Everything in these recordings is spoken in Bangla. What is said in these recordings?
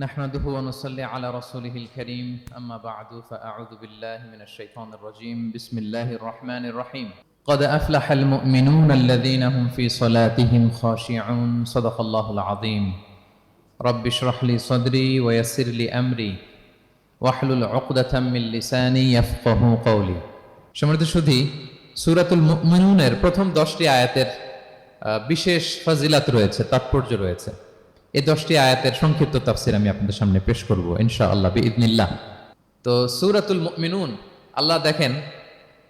نحمده ونصلي على رسوله الكريم أما بعد فأعوذ بالله من الشيطان الرجيم بسم الله الرحمن الرحيم قد أفلح المؤمنون الذين هم في صلاتهم خاشعون صدق الله العظيم رب اشرح لي صدري ويسر لي أمري واحلل عقدة من لساني يفقه قولي সম্মানিত সুধী সূরাতুল মুমিনুনের প্রথম 10টি আয়াতের বিশেষ ফজিলত রয়েছে, তাৎপর্য রয়েছে। এই 10টি আয়াতের সংক্ষিপ্ত তাফসীর আমি আপনাদের সামনে পেশ করব ইনশাআল্লাহ বিইذনিল্লাহ। তো সূরাতুল মুমিনুন, আল্লাহ দেখেন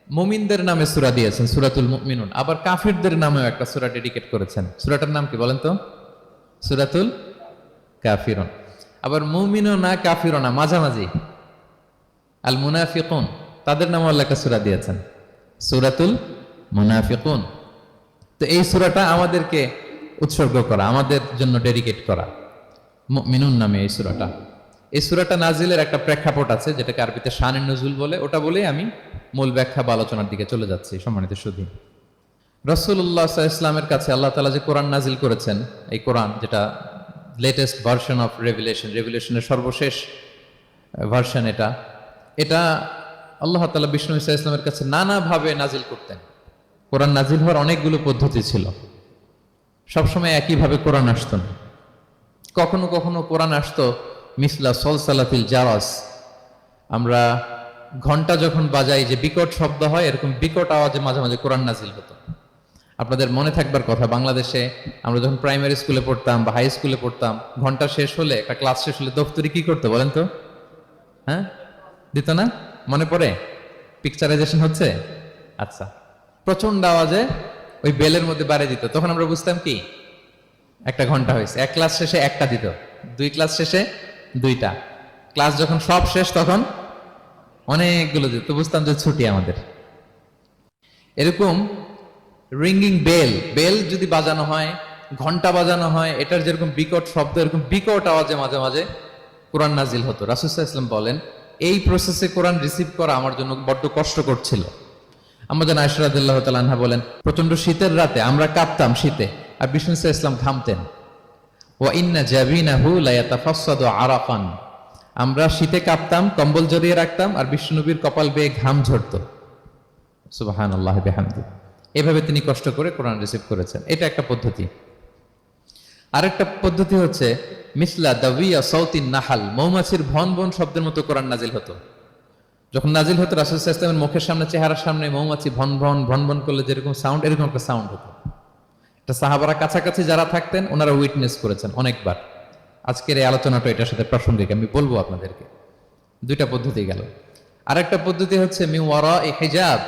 মুমিনদের নামে সূরা দিয়েছেন সূরাতুল মুমিনুন, আবার কাফিরদের নামেও একটা সূরা ডেডিকেট করেছেন। সূরাটার নাম কি বলেন তো? সূরাতুল কাফিরুন। আবার মুমিনও না কাফিরও না, মাঝামাঝি আল মুনাফিকুন, তাদের নামে আল্লাহ একটা সূরা দিয়েছেন সূরাতুল মুনাফিকুন। তো এই সূরাটা আমাদেরকে উৎসর্গ করা, আমাদের জন্য ডেডিকেট করা, মুমিনুন নামে এই সূরাটা। এই সূরাটা নাজিলের একটা প্রেক্ষাপট আছে, যেটাকে আরবিতে শানে নুজুল বলে। ওটা বলেই আমি মূল ব্যাখ্যা বা আলোচনার দিকে চলে যাচ্ছি। সম্মানিত সুধী, রাসূলুল্লাহ সাল্লাল্লাহু আলাইহি ওয়াসাল্লামের কাছে আল্লাহ তাআলা যে কোরআন নাজিল করেছেন, এই কোরআন যেটা লেটেস্ট ভার্সন অফ রেভিলেশনের সর্বশেষ ভার্সন, এটা আল্লাহ তাআলা বিষ্ণু ঈসা ইসলামের কাছে নানাভাবে নাজিল করতেন। কোরআন নাজিল হওয়ার অনেকগুলো পদ্ধতি ছিল, সবসময় একইভাবে কোরআন আসতো না। কখনো কখনো কোরআন আসতো মিসলা সলসালাতিল জারাস, আমরা ঘন্টা যখন বাজাই যে বিকট শব্দ হয়, এরকম বিকট আওয়াজে মাঝে মাঝে কোরআন নাজিল হতো। আপনাদের মনে থাকবার কথা, বাংলাদেশে আমরা যখন প্রাইমারি স্কুলে পড়তাম বা হাই স্কুলে পড়তাম, ঘন্টা শেষ হলে, একটা ক্লাস শেষ হলে দফতরি কি করতো বলেন তো? হ্যাঁ, দিত না? মনে পড়ে? পিকচারাইজেশন হচ্ছে? আচ্ছা, প্রচন্ড আওয়াজে ওই বেলের মধ্যে বাড়ি দিত। তখন আমরা বুঝতাম কি একটা ঘন্টা হয়েছে। এক ক্লাস শেষে একটা দিত, দুই ক্লাস শেষে দুইটা, ক্লাস যখন সব শেষ তখন অনেকগুলো দিত, বুঝতাম যে ছুটি আমাদের। এরকম রিঙ্গিং বেল যদি বাজানো হয়, ঘন্টা বাজানো হয়, এটার যেরকম বিকট শব্দ, এরকম বিকট আওয়াজে মাঝে মাঝে কোরআন নাজিল হতো। রাসূল সাল্লাল্লাহু আলাইহি ওয়াসাল্লাম বলেন, এই প্রসেসে কোরআন রিসিভ করা আমার জন্য বড্ড কষ্টকর ছিল। আমাদের আয়েশা রাদিয়াল্লাহু তাআলা আনহা বলেন, প্রচন্ড শীতের রাতে আমরা কাঁপতাম শীতে, আর বিষ্ণু সাল্লাল্লাহু আলাইহি ওয়াসাল্লাম ঘামতেন। ওয়া ইন্না জাবিনাহু লা ইয়াতাফাসসাদু আরাফান, আমরা শীতে কাঁপতাম, কম্বল জড়িয়ে রাখতাম, আর বিষ্ণু নবীর কপাল বেয়ে ঘাম ঝরতো। সুবহানাল্লাহি বিহামদিহি। এভাবে তিনি কষ্ট করে কোরআন রিসিভ করেছেন। এটা একটা পদ্ধতি। আরেকটা পদ্ধতি হচ্ছে মিসলা দাবিয়া সাউতিন নাহাল, মৌমাছির ভন ভন শব্দের মতো কোরআন নাজিল হতো। যখন নাজিল হতো, রাসূল সাল্লাল্লাহু আলাইহি ওয়াসাল্লামের মুখের সামনে, চেহারার সামনে মৌমাছি ভন ভন ভন ভন করলে যেরকম সাউন্ড, এরকম একটা সাউন্ড হতো। এটা সাহাবারা কাছাকাছি যারা থাকতেন ওনারা উইটনেস করেছেন অনেকবার। আজকের এই আলোচনাটা এটার সাথে প্রাসঙ্গিক, আমি বলবো আপনাদেরকে। দুইটা পদ্ধতি গেল। আরেকটা পদ্ধতি হচ্ছে মিন ওয়ারাই হিজাব,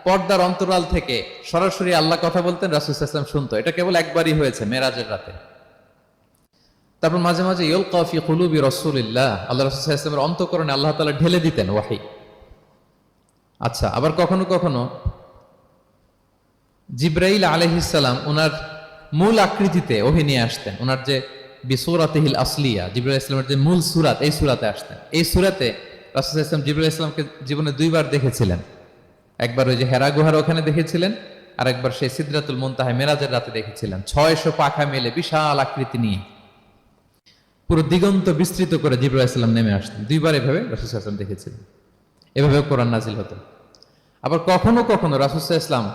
পর্দার অন্তরাল থেকে সরাসরি আল্লাহ কথা বলতেন, রাসূল সাল্লাল্লাহু আলাইহি ওয়াসাল্লাম শুনতো। এটা কেবল একবারই হয়েছে, মেরাজের রাতে। তারপর মাঝে মাঝে ইউলকা ফি কুলুবি রাসূলিল্লাহ, আল্লাহ রাসূল সাল্লাল্লাহু আলাইহি ওয়াসাল্লামের অন্তঃকরণে আল্লাহ তাআলা ঢেলে দিতেন ওয়াহী। আচ্ছা, আবার কখনো কখনো জিবরাইল আলাইহিস সালাম ওনার মূল আকৃতিতে ওহী নিয়ে আসতেন। ওনার যে বিসূরাতিহিল আসলিয়া, জিবরাইল আলাইহিস সালামের যে মূল সূরাত, এই সূরাতে আসতেন। এই সূরাতে রাসূল সাল্লাল্লাহু আলাইহি ওয়াসাল্লাম জিবরাইল আলাইহিস সালামকে জীবনে দুইবার দেখেছিলেন। একবার ওই যে হেরা গুহার ওখানে দেখেছিলেন, আর একবার সেই সিদরাতুল মুনতাহায় মেরাজের রাতে দেখেছিলেন। 600 পাখা মেলে বিশাল আকৃতি নিয়ে পুরো দিগন্ত বিস্তৃত করে জিবরাইল আলাইহিস সালাম নেমে আসতেন। দুইবার এভাবে রাসূল সাল্লাল্লাহু আলাইহি ওয়াসাল্লাম দেখেছিলেন। এভাবে কোরআন নাজিল হতো। আবার কখনো কখনো রাসূল সাল্লাল্লাহু আলাইহি ওয়াসাল্লাম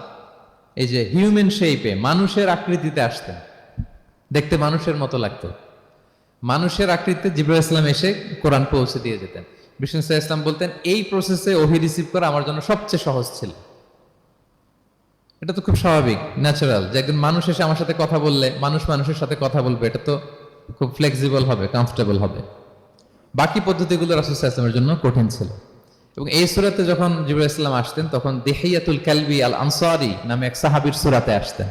এই যে হিউম্যান শেপে, মানুষের আকৃতিতে আসতেন, দেখতে মানুষের মতো লাগতো। মানুষের আকৃতিতে জিবরাইল আলাইহিস সালাম এসে কোরআন পৌঁছে দিয়ে যেতেন। বিষ্ণু সাল্লাল্লাহু আলাইহি ওয়াসাল্লাম বলতেন, এই প্রসেসে ওহী রিসিভ করা আমার জন্য সবচেয়ে সহজ ছিল। এটা তো খুব স্বাভাবিক, ন্যাচারাল, যে একজন মানুষ এসে আমার সাথে কথা বললে, মানুষ মানুষের সাথে কথা বলবে, এটা তো খুব ফ্লেক্সিবল হবে, কমফোর্টেবল হবে। বাকি পদ্ধতিগুলো রাসূল সাল্লাল্লাহু আলাইহি ওয়াসাল্লামের জন্য কঠিন ছিল। এবং এই সূরাতে যখন জিবরাইল আলাইহিস সালাম আসতেন, তখন দিহিয়াতুল কালবি আল আনসারী নামে এক সাহাবীর সূরাতে আসতেন।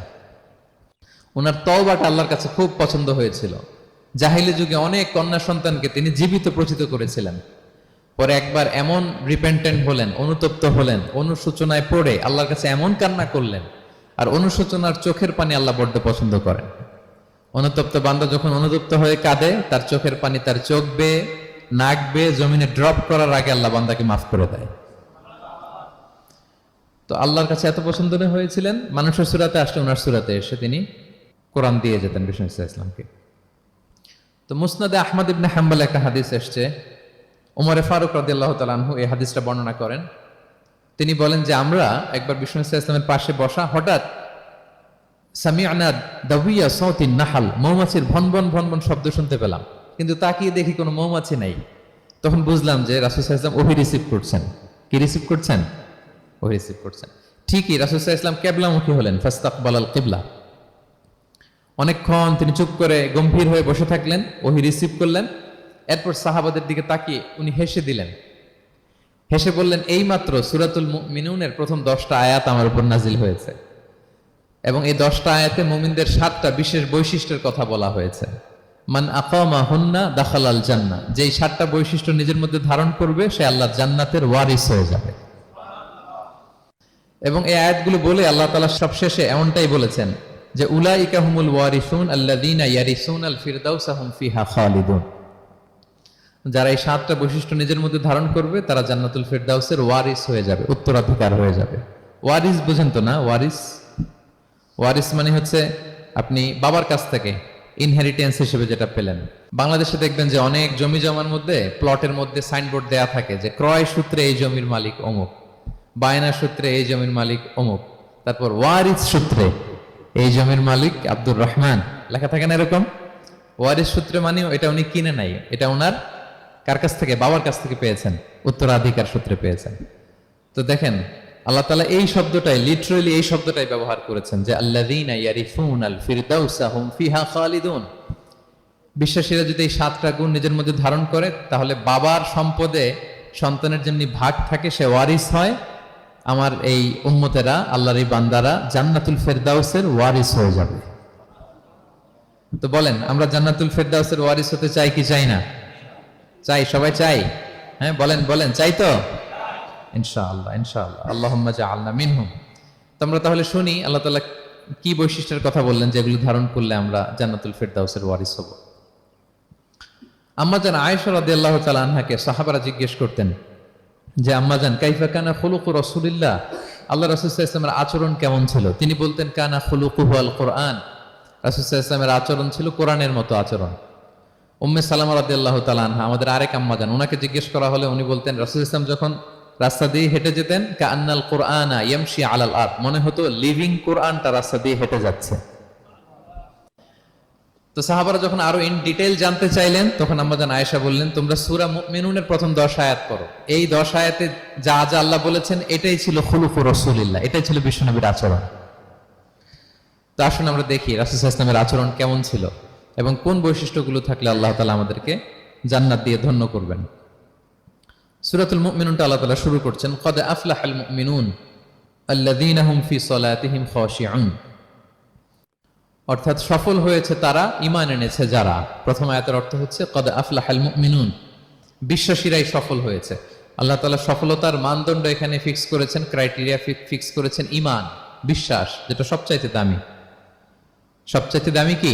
ওনার তওবাটা আল্লাহর কাছে খুব পছন্দ হয়েছিল। জাহিলি যুগে অনেক কন্যা সন্তানকে তিনি জীবিত প্রচিত করেছিলেন। পরে একবার এমন রিপেন্টেন্ট হলেন, অনুতপ্ত হলেন, অনুশোচনায় পড়ে আল্লাহর কাছে এমন কান্না করলেন, আর অনুশোচনার চোখের পানি আল্লাহ বড্ড পছন্দ করেন। অনুতপ্ত বান্দা যখন অনুতপ্ত হয়ে কাঁদে, তার চোখের পানি তার চোখ বেয়ে, নাক বেয়ে জমিনে ড্রপ করার আগে আল্লাহ বান্দাকে মাফ করে দেয়। তো আল্লাহর কাছে এত পছন্দ হয়েছিলেন, মানুষের সূরাতে আসলে ওনার সূরাতে এসে তিনি কোরআন দিয়ে যেতেন বিষ্ণু সাল্লাল্লাহু আলাইহি ওয়াসাল্লামকে। তো তো মুসনাদে আহমদ ইবনে হাম্বল একটা হাদিস এসছে, ওমরে ফারুক রাদিয়াল্লাহু তাআলা আনহু এই হাদিসটা বর্ণনা করেন। তিনি বলেন যে আমরা একবার বিষ্ণু সাল্লাল্লাহু আলাইহি ওয়াসাল্লামের পাশে বসা, হঠাৎ সামি'না দাওয়িয়া সাউতিন নাহাল, মৌমাছির ভনভন ভনভন শব্দ শুনতে পেলাম, কিন্তু তাকিয়ে দেখি কোনো মৌমাছি নাই। তখন বুঝলাম যে রাসূল সাল্লাল্লাহু আলাইহি ওয়াসাল্লাম ওহী রিসিভ করছেন। কি রিসিভ করছেন? ওহী রিসিভ করছেন। ঠিকই রাসূল সাল্লাল্লাহু আলাইহি ওয়াসাল্লাম কিবলামুখী হলেন, ফাস্তাকবালাল কিবলা। অনেকক্ষণ তিনি চুপ করে গম্ভীর হয়ে বসে থাকলেন, ওহী রিসিভ করলেন। এরপর সাহাবাদের দিকে তাকিয়ে উনি হেসে দিলেন, হেসে বললেন, এইমাত্র সূরাতুল মুমিনুনের প্রথম 10টা আয়াত আমার উপর নাজিল হয়েছে, এবং এই 10টা আয়াতে মুমিনদের 7টা বিশেষ বৈশিষ্ট্যের কথা বলা হয়েছে। মান আকামা হুন্না দাখালাল জান্নাহ, যেই 7টা বৈশিষ্ট্য নিজের মধ্যে ধারণ করবে সে আল্লাহর জান্নাতের ওয়ারিস হয়ে যাবে। এবং এই আয়াতগুলো বলে আল্লাহ তাআলা সবশেষে এমনটাই বলেছেন যে উলাইকা হুমুল ওয়ারিসুন আল্লাযীনা ইয়ারিসুনাল ফিরদাউসা হুম ফিহা খালিদুন। যারা এই 7টা বৈশিষ্ট্য নিজের মধ্যে ধারণ করবে তারা জান্নাতুল ফিরদাউসের ওয়ারিস হয়ে যাবে, উত্তরাধিকার হয়ে যাবে। ওয়ারিস বুঝেন তো না? ওয়ারিস, ওয়ারিস মানে হচ্ছে আপনি বাবার কাছ থেকে ইনহেরিটেন্স হিসেবে যেটা পেলেন। বাংলাদেশে দেখবেন যে অনেক জমি জমার মধ্যে প্লটের মধ্যে সাইনবোর্ড দেয়া থাকে যে ক্রয় সূত্রে এই জমির মালিক অমুক, বায়না সূত্রে এই জমির মালিক অমুক, তারপর ওয়ারিস সূত্রে এই জমির মালিক আব্দুর রহমান, লেখা থাকে না এরকম? ওয়ারিস সূত্রে মানে এটা উনি কিনে নাই, এটা ওনার কার কাছ থেকে? বাবার কাছ থেকে পেয়েছেন, উত্তরাধিকার সূত্রে পেয়েছেন। তো দেখেন আল্লাহ তাআলা এই শব্দটাই, লিটারালি এই শব্দটাই ব্যবহার করেছেন যে আল্লাযীনা ইয়ারিফুনাল ফিরদাউসা হুম ফিহা খালিদুন। বিশ্বাসীরা যদি এই 7টা গুণ নিজের মধ্যে ধারণ করে তাহলে বাবার সম্পদে সন্তানের যেমনি ভাগ থাকে সে ওয়ারিস হয়, আমার এই উম্মতেরা, আল্লাহর এই বান্দারা জান্নাতুল ফিরদাউসের ওয়ারিস হয়ে যাবে। তো বলেন আমরা জান্নাতুল ফিরদাউসের ওয়ারিস হতে চাই কি চাই না? চাই, সবাই চাই। হ্যাঁ বলেন বলেন, চাই তো? ইনশাআল্লাহ ইনশাআল্লাহ, আল্লাহুম্মা জাআলনা মিনহুম। তো আমরা তাহলে শুনি আল্লাহ তাআলা কি বৈশিষ্ট্যের কথা বললেন যেগুলো ধারণ করলে আমরা জান্নাতুল ফিরদাউসের ওয়ারিস হব। আম্মাজান আয়েশা রাদিয়াল্লাহু তাআলা আনহাকে সাহাবারা জিজ্ঞেস করতেন যে আম্মাজান কাইফা কানা খুলুকু রাসূলিল্লাহ, আল্লাহ রাসূল সাল্লাল্লাহু আলাইহি ওয়াসাল্লামের আচরণ কেমন ছিল? তিনি বলতেন কানা খুলুকুহু আল কোরআন, রাসূল সাল্লাল্লাহু আলাইহি ওয়াসাল্লামের আচরণ ছিল কোরআনের মতো আচরণ। উম্মে সালামা রাদিয়াল্লাহু তাআলা আনহা, আমাদের আরেক আম্মাজান, ওনাকে জিজ্ঞেস করা হলে উনি বলতেন রাসূল সাল্লাল্লাহু আলাইহি ওয়াসাল্লাম যখন রাস্তা দিয়ে হেঁটে যেতেন কাআন্নাল কুরআনা ইয়ামশি আলাল আরদ, মনে হতো লিভিং কোরআনটা রাস্তা দিয়ে হেঁটে যাচ্ছে। তো সাহাবারা যখন আরো ইন ডিটেইল জানতে চাইলেন তখন আম্মাজান আয়েশা বললেন তোমরা সূরা মুমিনুনের প্রথম 10 আয়াত পড়ো, এই 10 আয়াতে যা যা আল্লাহ বলেছেন এটাই ছিল খুলুকু রাসূলিল্লাহ, এটাই ছিল বিশ্বনবীর আচরণ। তো আসুন আমরা দেখি রাসূল সাল্লাল্লাহু আলাইহি ওয়াসাল্লামের আচরণ কেমন ছিল এবং কোন বৈশিষ্ট্যগুলো থাকলে আল্লাহ তাআলা আমাদেরকে জান্নাত দিয়ে ধন্য করবেন। সূরাতুল মুমিনুনটা আল্লাহ তাআলা শুরু করছেন ক্বাদ আফলাহাল মুমিনুন আল্লাযীনা হুম ফি সালাতিহিম খাশিউন, অর্থাৎ সফল হয়েছে তারা, ঈমান এনেছে যারা। প্রথম আয়াতের অর্থ হচ্ছে ক্বাদ আফলাহাল মুমিনুন, বিশ্বাসীরাই সফল হয়েছে। আল্লাহ তাআলা সফলতার মানদণ্ড এখানে ফিক্স করেছেন, ক্রাইটেরিয়া ফিক্স করেছেন ঈমান, বিশ্বাস, যেটা সবচাইতে দামি। সবচাইতে দামি কি?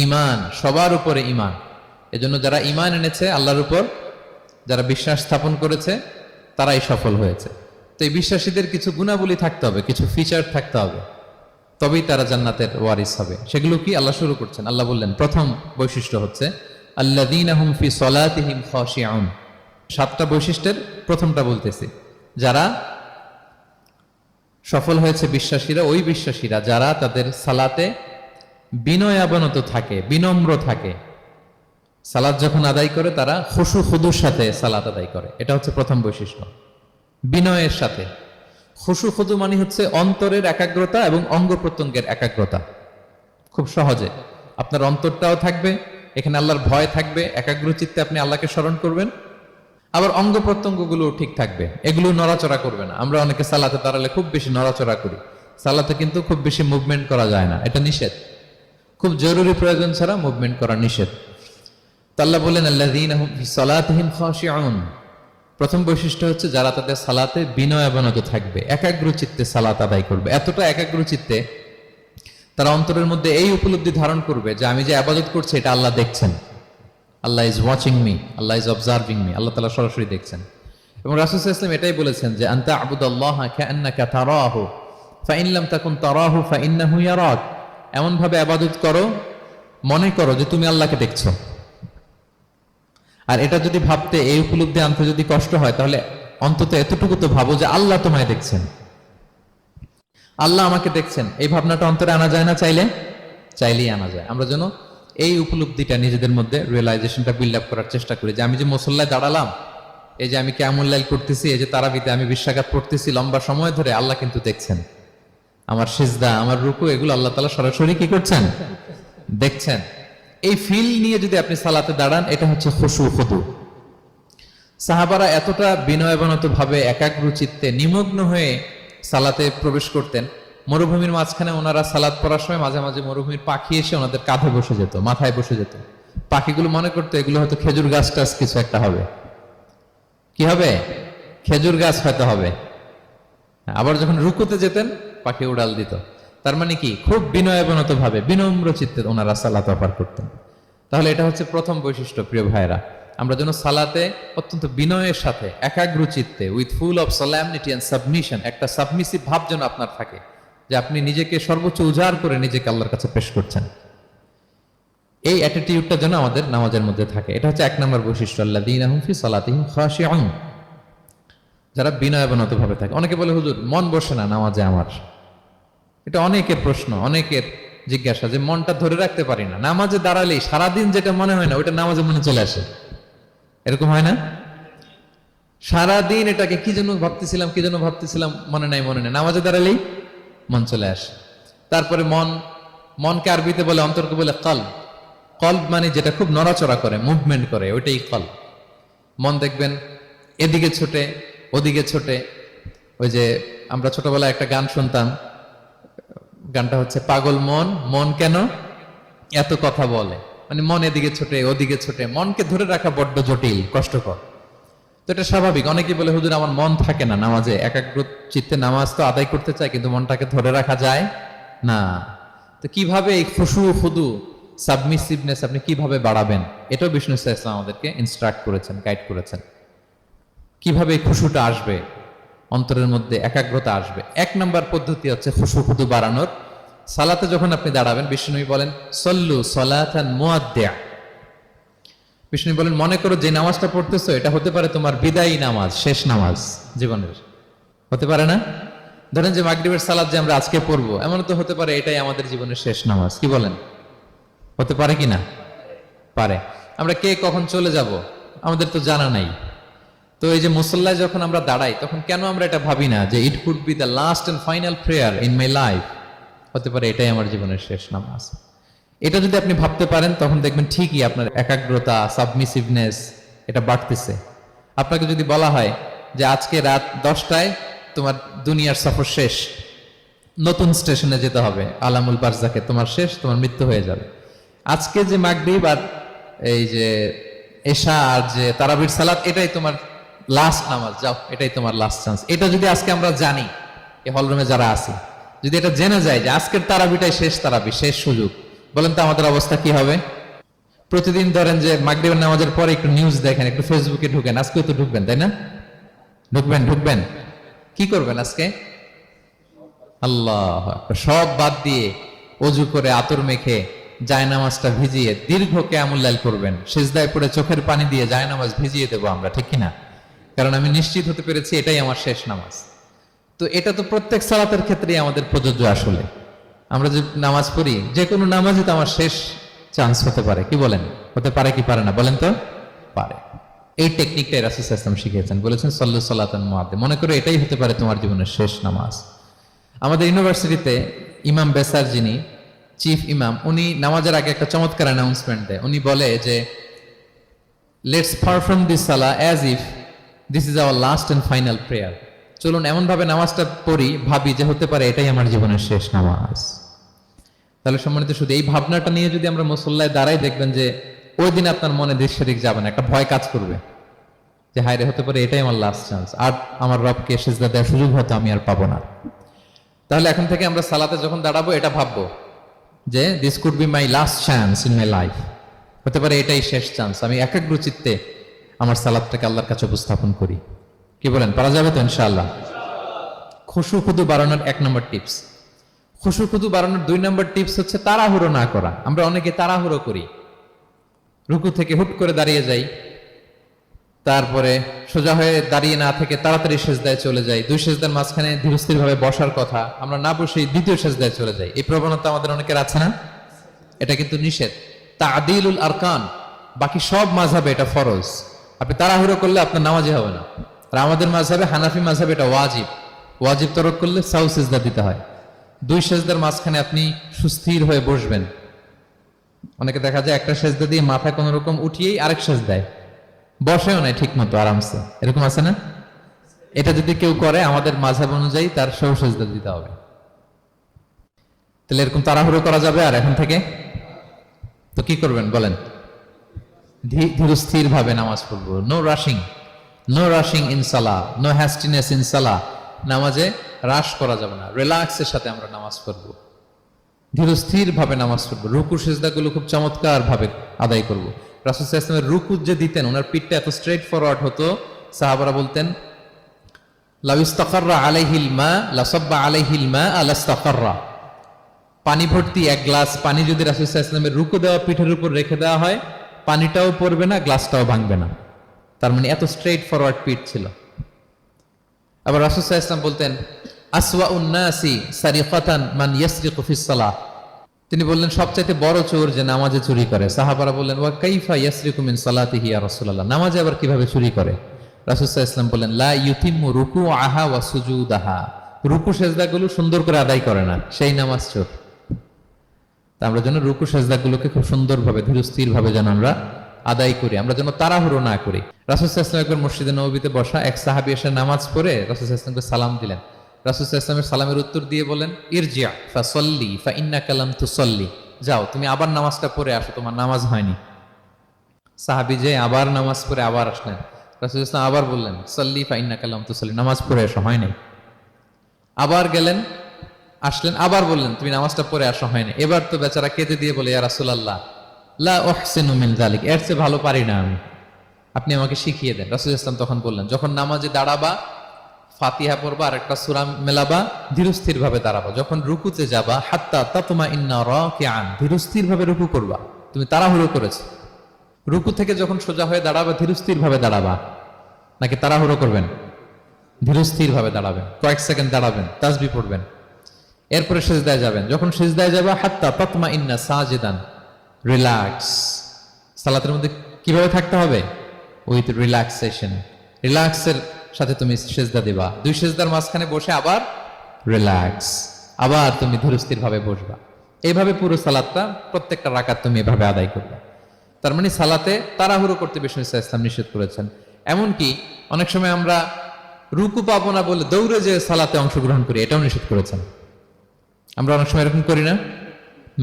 ঈমান, সবার উপরে ঈমান। এজন্য যারা ঈমান এনেছে আল্লাহর উপর, যারা বিশ্বাস স্থাপন করেছে তারাই সফল হয়েছে। তো এই বিশ্বাসীদের কিছু গুণাবলী থাকতে হবে, কিছু ফিচার থাকতে হবে, তবেই তারা জান্নাতের ওয়ারিস হবে। সেগুলো কি আল্লাহ শুরু করছেন। আল্লাহ বললেন প্রথম বৈশিষ্ট্য হচ্ছে আল্লাযীনা হুম ফি সালাতিহিম খাশিউন। 7টা বৈশিষ্ট্যের প্রথমটা বলতেছি, যারা সফল হয়েছে বিশ্বাসীরা, ওই বিশ্বাসীরা যারা তাদের সালাতে বিনয়াবনত থাকে, বিনম্র থাকে। সালাত যখন আদায় করে তারা খুশু খুদুর সাথে সালাত আদায় করে, এটা হচ্ছে প্রথম বৈশিষ্ট্য। বিনয়ের সাথে। খুশু খুদু মানে হচ্ছে অন্তরের একাগ্রতা এবং অঙ্গ প্রত্যঙ্গের একাগ্রতা। খুব সহজে আপনার অন্তরটাও থাকবে, এখানে আল্লাহর ভয় থাকবে, একাগ্র চিত্তে আপনি আল্লাহকে স্মরণ করবেন, আবার অঙ্গ প্রত্যঙ্গগুলো ঠিক থাকবে, এগুলো নড়াচড়া করবে না। আমরা অনেকে সালাতে দাঁড়ালে খুব বেশি নড়াচড়া করি, সালাতে কিন্তু খুব বেশি মুভমেন্ট করা যায় না, এটা নিষেধ। খুব জরুরি প্রয়োজন ছাড়া মুভমেন্ট করা নিষেধ। আল্লাহ বলেন আল্লাযীনা হুম ফি সালাতিহিম খাশিউন, প্রথম বৈশিষ্ট্য হচ্ছে যারা তাদের সালাতে বিনয়াবনত থাকবে, একাগ্র চিত্তে সালাত আদায় করবে। এতটা একাগ্র চিত্তে তারা অন্তরের মধ্যে এই উপলব্ধি ধারণ করবে যে আমি যে ইবাদত করছি এটা আল্লাহ দেখছেন, Allah is watching me, Allah is observing me, আল্লাহ তাআলা সরাসরি দেখছেন। এবং রাসূল সাল্লাল্লাহু আলাইহি ওয়াসাল্লাম এটাই বলেছেন যে আনতা আবুদাল্লাহ কাআন্নাকা তারাহু ফাইন লাম তাকুন তারাহু ফাইন্নাহু ইয়ারাক, এমন ভাবে ইবাদত করো মনে করো যে তুমি আল্লাহকে দেখছো। আর এটা যদি ভাবতে, এই উপলব্ধি আনতে যদি কষ্ট হয়, তাহলে অন্তত এতটুকু তো ভাবো যে আল্লাহ তোমায় দেখছেন, আল্লাহ আমাকে দেখছেন। এই ভাবনাটা অন্তরে আনা যায় না? চাইলেই আনা যায়। আমরা যেন এই উপলব্ধিটা নিজেদের মধ্যে, রিয়েলাইজেশনটা বিল্ড আপ করার চেষ্টা করি যে আমি যে মুসল্লায় দাঁড়ালাম, এই যে আমি কিয়ামুল লাইল করতেছি, এই যে তারাবিতে আমি 20 রাকাত পড়তেছি লম্বা সময় ধরে, আল্লাহ কিন্তু দেখছেন। আমার সিজদা, আমার রুকু, এগুলো আল্লাহ তাআলা সরাসরি কি করছেন? দেখছেন। এই ফিল নিয়ে যদি আপনি সালাতে দাঁড়ান, এটা হচ্ছে খুশু খুদু। সাহাবারা এতটা বিনয়বনত ভাবে একাগ্র চিত্তে নিমগ্ন হয়ে সালাতে প্রবেশ করতেন, মরুভূমির মাঝখানে ওনারা সালাত পড়ার সময় মাঝে মাঝে মরুভূমির পাখি এসে ওনাদের কাঁধে বসে যেত, মাথায় বসে যেত। পাখিগুলো মনে করতো এগুলো হয়তো খেজুর গাছ টাছ কিছু একটা হবে। কি হবে? খেজুর গাছ হয়তো হবে। আবার যখন রুকুতে যেতেন, পাখি উড়াল দিত। তার মানে কি, খুব বিনয়বনত ভাবে, বিনম্র চিত্তে ওনারা সালাত পার করতেন। তাহলে এটা হচ্ছে প্রথম বৈশিষ্ট্য। প্রিয় ভাইরা, আমরা যেন সালাতে অত্যন্ত বিনয়ের সাথে, একাগ্র চিত্তে, with full of solemnity and submission, একটা সাবমিসিভ ভাব যেন আপনার থাকে, যে আপনি নিজেকে সর্বোচ্চ উজাড় করে নিজেকে আল্লাহর কাছে পেশ করছেন। এই অ্যাটিটিউডটা যেন আমাদের নামাজের মধ্যে থাকে। এটা হচ্ছে 1 নম্বর বৈশিষ্ট্য, আল্লাযীনা হুম ফি সালাতিহিম খাশিউন, যারা বিনয়বনত ভাবে থাকে। অনেকে বলে, হুজুর মন বসে না নামাজে আমার। এটা অনেকের প্রশ্ন, অনেকের জিজ্ঞাসা, যে মনটা ধরে রাখতে পারি না। নামাজে দাঁড়ালেই সারাদিন যেটা মনে হয় না, ওইটা নামাজে মনে চলে আসে। এরকম হয় না? সারাদিন এটাকে কি যেন ভাবতেছিলাম, মনে নাই। নামাজে দাঁড়ালেই মন চলে আসে। তারপরে মনকে আরবিতে বলে, অন্তরকে বলে কলব। কলব মানে যেটা খুব নড়াচড়া করে, মুভমেন্ট করে, ওইটাই কলব। মন দেখবেন এদিকে ছোটে, ওদিকে ছোটে। ওই যে আমরা ছোটবেলায় একটা গান শুনতাম, গানটা হচ্ছে পাগল মন, মন কেন এত কথা বলে। মানে মন এদিকে ছোটে, ওদিকে ছোটে। মনকে ধরে রাখা বড্ড জটিল, কষ্টকর। তো এটা স্বাভাবিক। অনেকে বলে, হুজুর আমার মন থাকে না নামাজে, একাগ্র চিত্তে নামাজ তো আদায় করতে চাই, কিন্তু মনটাকে ধরে রাখা যায় না। তো কিভাবে এই খুশু খুদু, সাবমিসিভনেস আপনি কিভাবে বাড়াবেন, এটাও বিষ্ণু ইসলাম আমাদেরকে ইনস্ট্রাক্ট করেছেন, গাইড করেছেন। কিভাবে এই খুশুটা আসবে, অন্তরের মধ্যে একাগ্রতা আসবে। 1 নম্বর পদ্ধতি হচ্ছে খুশু খুদু বাড়ানোর। সালাতে যখন আপনি দাঁড়াবেন, বিষ্ণু বলেন সল্লু সলাতান মুআদ্দিয়া। বিষ্ণু বলেন, মনে করো যে নামাজটা পড়তেছো, এটা হতে পারে তোমার বিদায়ী নামাজ, শেষ নামাজ জীবনের। হতে পারে না? ধরেন যে মাগরিবের সালাত যে আমরা আজকে পড়বো, এমন তো হতে পারে এটাই আমাদের জীবনের শেষ নামাজ। কি বলেন? হতে পারে কি না? পারে। আমরা কে কখন চলে যাব আমাদের তো জানা নাই। তো এই যে মুসল্লায় যখন আমরা দাঁড়াই, তখন কেন আমরা এটা ভাবি না যে it could be the last and final prayer in my life? হতে পারে এটাই আমার জীবনের শেষ নামাজ। এটা যদি আপনি ভাবতে পারেন, তখন দেখবেন ঠিকই আপনার একাগ্রতা, সাবমিসিভনেস এটা বাড়তেছে। আপনাকে যদি বলা হয় যে আজকে রাত 10টায় তোমার দুনিয়ার সফর শেষ, নতুন স্টেশনে যেতে হবে, আলামুল বারজাকে, তোমার শেষ, তোমার মৃত্যু হয়ে যাবে। আজকে যে মাগরিব আর এই যে এশা আর যে তারাবির সালাত, এটাই তোমার লাস্ট নামাজ, যাও এটাই তোমার লাস্ট চান্স। এটা যদি আজকে আমরা জানি, এই হলরুমে যারা আছি, যদি এটা জেনে যায় যে আজকের তারাবিটাই শেষ তারাবি, শেষ সুযোগ, বলেন তো আমাদের অবস্থা কি হবে? প্রতিদিন ধরেন যে মাগরিবের নামাজের পরে একটু নিউজ দেখেন, একটু ফেসবুকে ঢুকেন, আজকেও তো ঢুকবেন, তাই না? ঢুকবেন। কি করবেন আজকে? আল্লাহ, সব বাদ দিয়ে অজু করে আতর মেখে জায়নামাজটা ভিজিয়ে দীর্ঘ কিয়ামুল লাইল করবেন। সিজদায় পড়ে চোখের পানি দিয়ে জায়নামাজ ভিজিয়ে দেবো আমরা, ঠিক কিনা? কারণ আমি নিশ্চিত হতে পেরেছি এটাই আমার শেষ নামাজ। তো এটা তো প্রত্যেক সালাতের ক্ষেত্রেই আমাদের প্রযোজ্য। আসলে আমরা যে নামাজ পড়ি, যে কোনো নামাজই তো আমার শেষ চান্স হতে পারে। কি বলেন? হতে পারে কি পারে না? বলেন তো। পারে। এই টেকনিকটাই রাসূল সাল্লাল্লাহু আলাইহি ওয়াসাল্লাম শিখিয়েছেন, বলেছেন সল্লু সালাতান মুআদ্দিয়া। মনে করো এটাই হতে পারে তোমার জীবনের শেষ নামাজ। আমাদের ইউনিভার্সিটিতে ইমাম বেসার, যিনি চিফ ইমাম, উনি নামাজের আগে একটা চমৎকার অ্যানাউন্সমেন্ট দেয়। উনি বলে যে let's perform this salah as if this is our last and final prayer. চলুন এমন ভাবে নামাজটা পড়ি, ভাবি যে হতে পারে এটাই আমার জীবনের শেষ নামাজ। তাহলে সম্মানিত, শুধু এই ভাবনাটা নিয়ে যদি আমরা মুসল্লায় দাঁড়াই, দেখবেন যে ওই দিন আপনার মনে দিক সেদিক যাবে না, একটা ভয় কাজ করবে যে হায় রে, হতে পারে এটাই আমার লাস্ট চান্স, আর আমার রবকে সিজদা দেওয়ার সুযোগ হয়তো আমি আর পাবো না। তাহলে এখন থেকে আমরা সালাতে যখন দাঁড়াবো, এটা ভাববো যে this could be my last chance in my life. হতে পারে এটাই শেষ চান্স, আমি একাগ্র চিত্তে আমার সালাতটাকে আল্লাহর কাছে উপস্থাপন করি। কি বলেন, পারা যাবে তো ইনশাআল্লাহ? খুশু খুদু বাড়ানোর 1 নম্বর টিপস। খুশু খুদু বাড়ানোর 2 নম্বর টিপস হচ্ছে তাড়াহুড়ো না করা। আমরা অনেকে তাড়াহুড়ো করি, রুকু থেকে হুট করে দাঁড়িয়ে যাই, তারপরে সোজা হয়ে দাঁড়িয়ে না থেকে তাড়াতাড়ি সেজদায় চলে যাই, দুই সেজদার মাঝখানে ধীরস্থির ভাবে বসার কথা, আমরা না বসে দ্বিতীয় সেজদায় চলে যাই। এই প্রবণতা আমাদের অনেকের আছে না? এটা কিন্তু নিষেধ। তা'দীলুল আরকান, বাকি সব মাযহাবে এটা ফরজ। আপনি তাড়াহুড়ো করলে আপনার নামাজই হবে না। আর আমাদের মাযহাবে, হানাফি মাযহাবে এটা ওয়াজিব। ওয়াজিব তরক করলে সাউ সিজদা দিতে হয়। দুই সেজদার মাঝখানে আপনি সুস্থির হয়ে বসবেন। অনেকে দেখা যায় একটা সেজদা দিয়ে মাথা কোন রকম উঠিয়েই আরেক সেজদায় বসেও নাই ঠিক মতো আরামসে, এরকম আছে না? এটা যদি কেউ করে আমাদের মাযহাব অনুযায়ী তার সৌ সেজদা দিতে হবে। তাহলে এরকম তাড়াহুড়ো করা যাবে আর এখন থেকে? তো কি করবেন বলেন? ধীরস্থির ভাবে নামাজ পড়বো। No rushing, no rushing in salah, no hastiness in salah. নামাজে রাশ করা যাবে না, রিল্যাক্সের সাথে আমরা নামাজ পড়বো, ধীরস্থির ভাবে নামাজ পড়বো। রুকু সিজদাগুলো খুব চমৎকার ভাবে আদায় করবো। রাসূল সাল্লাল্লাহু আলাইহি ওয়াসাল্লামের রুকু যে দিতেন, ওনার পিঠটা এত স্ট্রেট ফরওয়ার্ড হতো, সাহাবারা বলতেন লাউ ইস্তাকাররা আলাইহিল মা লাসাব্বা আলাইহিল মা আলাস্তাকাররা। পানি ভর্তি এক গ্লাস পানি যদি রাসূল সাল্লাল্লাহু আলাইহি ওয়াসাল্লামের রুকু দেওয়া পিঠের উপর রেখে দেওয়া হয়, পানিটাও পড়বে না, গ্লাসটাও ভাঙবে না। তার মানে এত স্ট্রেট ফরওয়ার্ড পিঠ ছিল। আবার রাসূল সাল্লাল্লাহু আলাইহি ওয়াসাল্লাম বলতেন আসওয়াউন নাসি সারিকাতান মান ইয়াসরিকু ফিস সালাহ। তিনি বললেন সবচাইতে বড় চোর যে নামাজে চুরি করে। সাহাবারা বললেন ওয়া কাইফা ইয়াসরিকু মিন সালাতিহি ইয়া রাসূলুল্লাহ, নামাজে আবার কিভাবে চুরি করে? রাসূল সাল্লাল্লাহু আলাইহি ওয়াসাল্লাম বললেন লা ইউতিম্মু রুকুআহা ওয়া সুজুদাহা, রুকু সেজদাগুলো সুন্দর করে আদায় করে না, সেই নামাজ চোর। তা আমরা যেন রুকু সেজদাগুলোকে খুব সুন্দরভাবে ধীরস্থির ভাবে যেন আমরা আদায় করি, আমরা যেন তাড়াহুড়ো না করি। রাসূল সাল্লাল্লাহু আলাইহি ওয়াসাল্লাম একবার মসজিদে নববীতে বসা, এক সাহাবী এসে নামাজ পড়ে রাসূল সাল্লাল্লাহু আলাইহি ওয়াসাল্লামকে সালাম দিলেন। রাসূল সাল্লাল্লাহু আলাইহি ওয়াসাল্লামের সালামের উত্তর দিয়ে বলেন ইরজি' ফাসাল্লি ফাইন্নাকা লাম তুসাল্লি, যাও তুমি আবার নামাজটা পড়ে আসো, তোমার নামাজ হয়নি। সাহাবী যে আবার নামাজ পড়ে আবার আসলেন, রাসূল সাল্লাল্লাহু আলাইহি ওয়াসাল্লাম আবার বললেন সাল্লি ফাইন্নাকা লাম তুসাল্লি, নামাজ পড়ে এসো, হয় নাই। আবার গেলেন, আসলেন, আবার বললেন তুমি নামাজটা পড়ে আসো, হয়নি। এবার তো বেচারা কেঁদে দিয়ে বলে ইয়া রাসূলুল্লাহ লা উহসিনু মিন যালিক, এর চেয়ে ভালো পারি না আমি, আপনি আমাকে শিখিয়ে দেন। রাসূল সাল্লাল্লাহু আলাইহি ওয়াসাল্লাম তখন বললেন যখন নামাজে দাঁড়াবা ফাতিহা পড়বা আর একটা সূরা মেলাবা, ধীরস্থির ভাবে দাঁড়াবা। যখন রুকুতে যাবা হাত্তা তাতমাইন্না রাকিআন, ধীরস্থির ভাবে রুকু করবা। তুমি তাড়াহুড়ো করেছো, রুকু থেকে যখন সোজা হয়ে দাঁড়াবা ধীরস্থির ভাবে দাঁড়াবা, নাকি তাড়াহুড়ো করবেন? ধীরস্থির ভাবে দাঁড়াবেন, কয়েক সেকেন্ড দাঁড়াবেন, তাসবিহ পড়বেন, এরপরে সিজদায় যাবেন। যখন সিজদায় যাবা হাত্তা তাতমাইন্না সাজিদান, রিল্যাক্স। সালাতের মধ্যে কিভাবে থাকতে হবে? উইথ রিল্যাক্সেশন, রিল্যাক্সের সাথে তুমি সিজদা দিবা। দুই সিজদার মাঝখানে বসে আবার রিল্যাক্স, আবার তুমি ধীরস্থির ভাবে বসবা। এইভাবে পুরো সালাতটা প্রত্যেকটা রাকাত তুমি এভাবে আদায় করবে। তার মানে সালাতে তাড়াহুড়ো করতে বিষ্ণু ইসলাম নিষেধ করেছেন। এমনকি অনেক সময় আমরা রুকু পাবো না বলে দৌড়ে যে সালাতে অংশগ্রহণ করি, এটাও নিষেধ করেছেন। আমরা অনেক সময় এরকম করি না?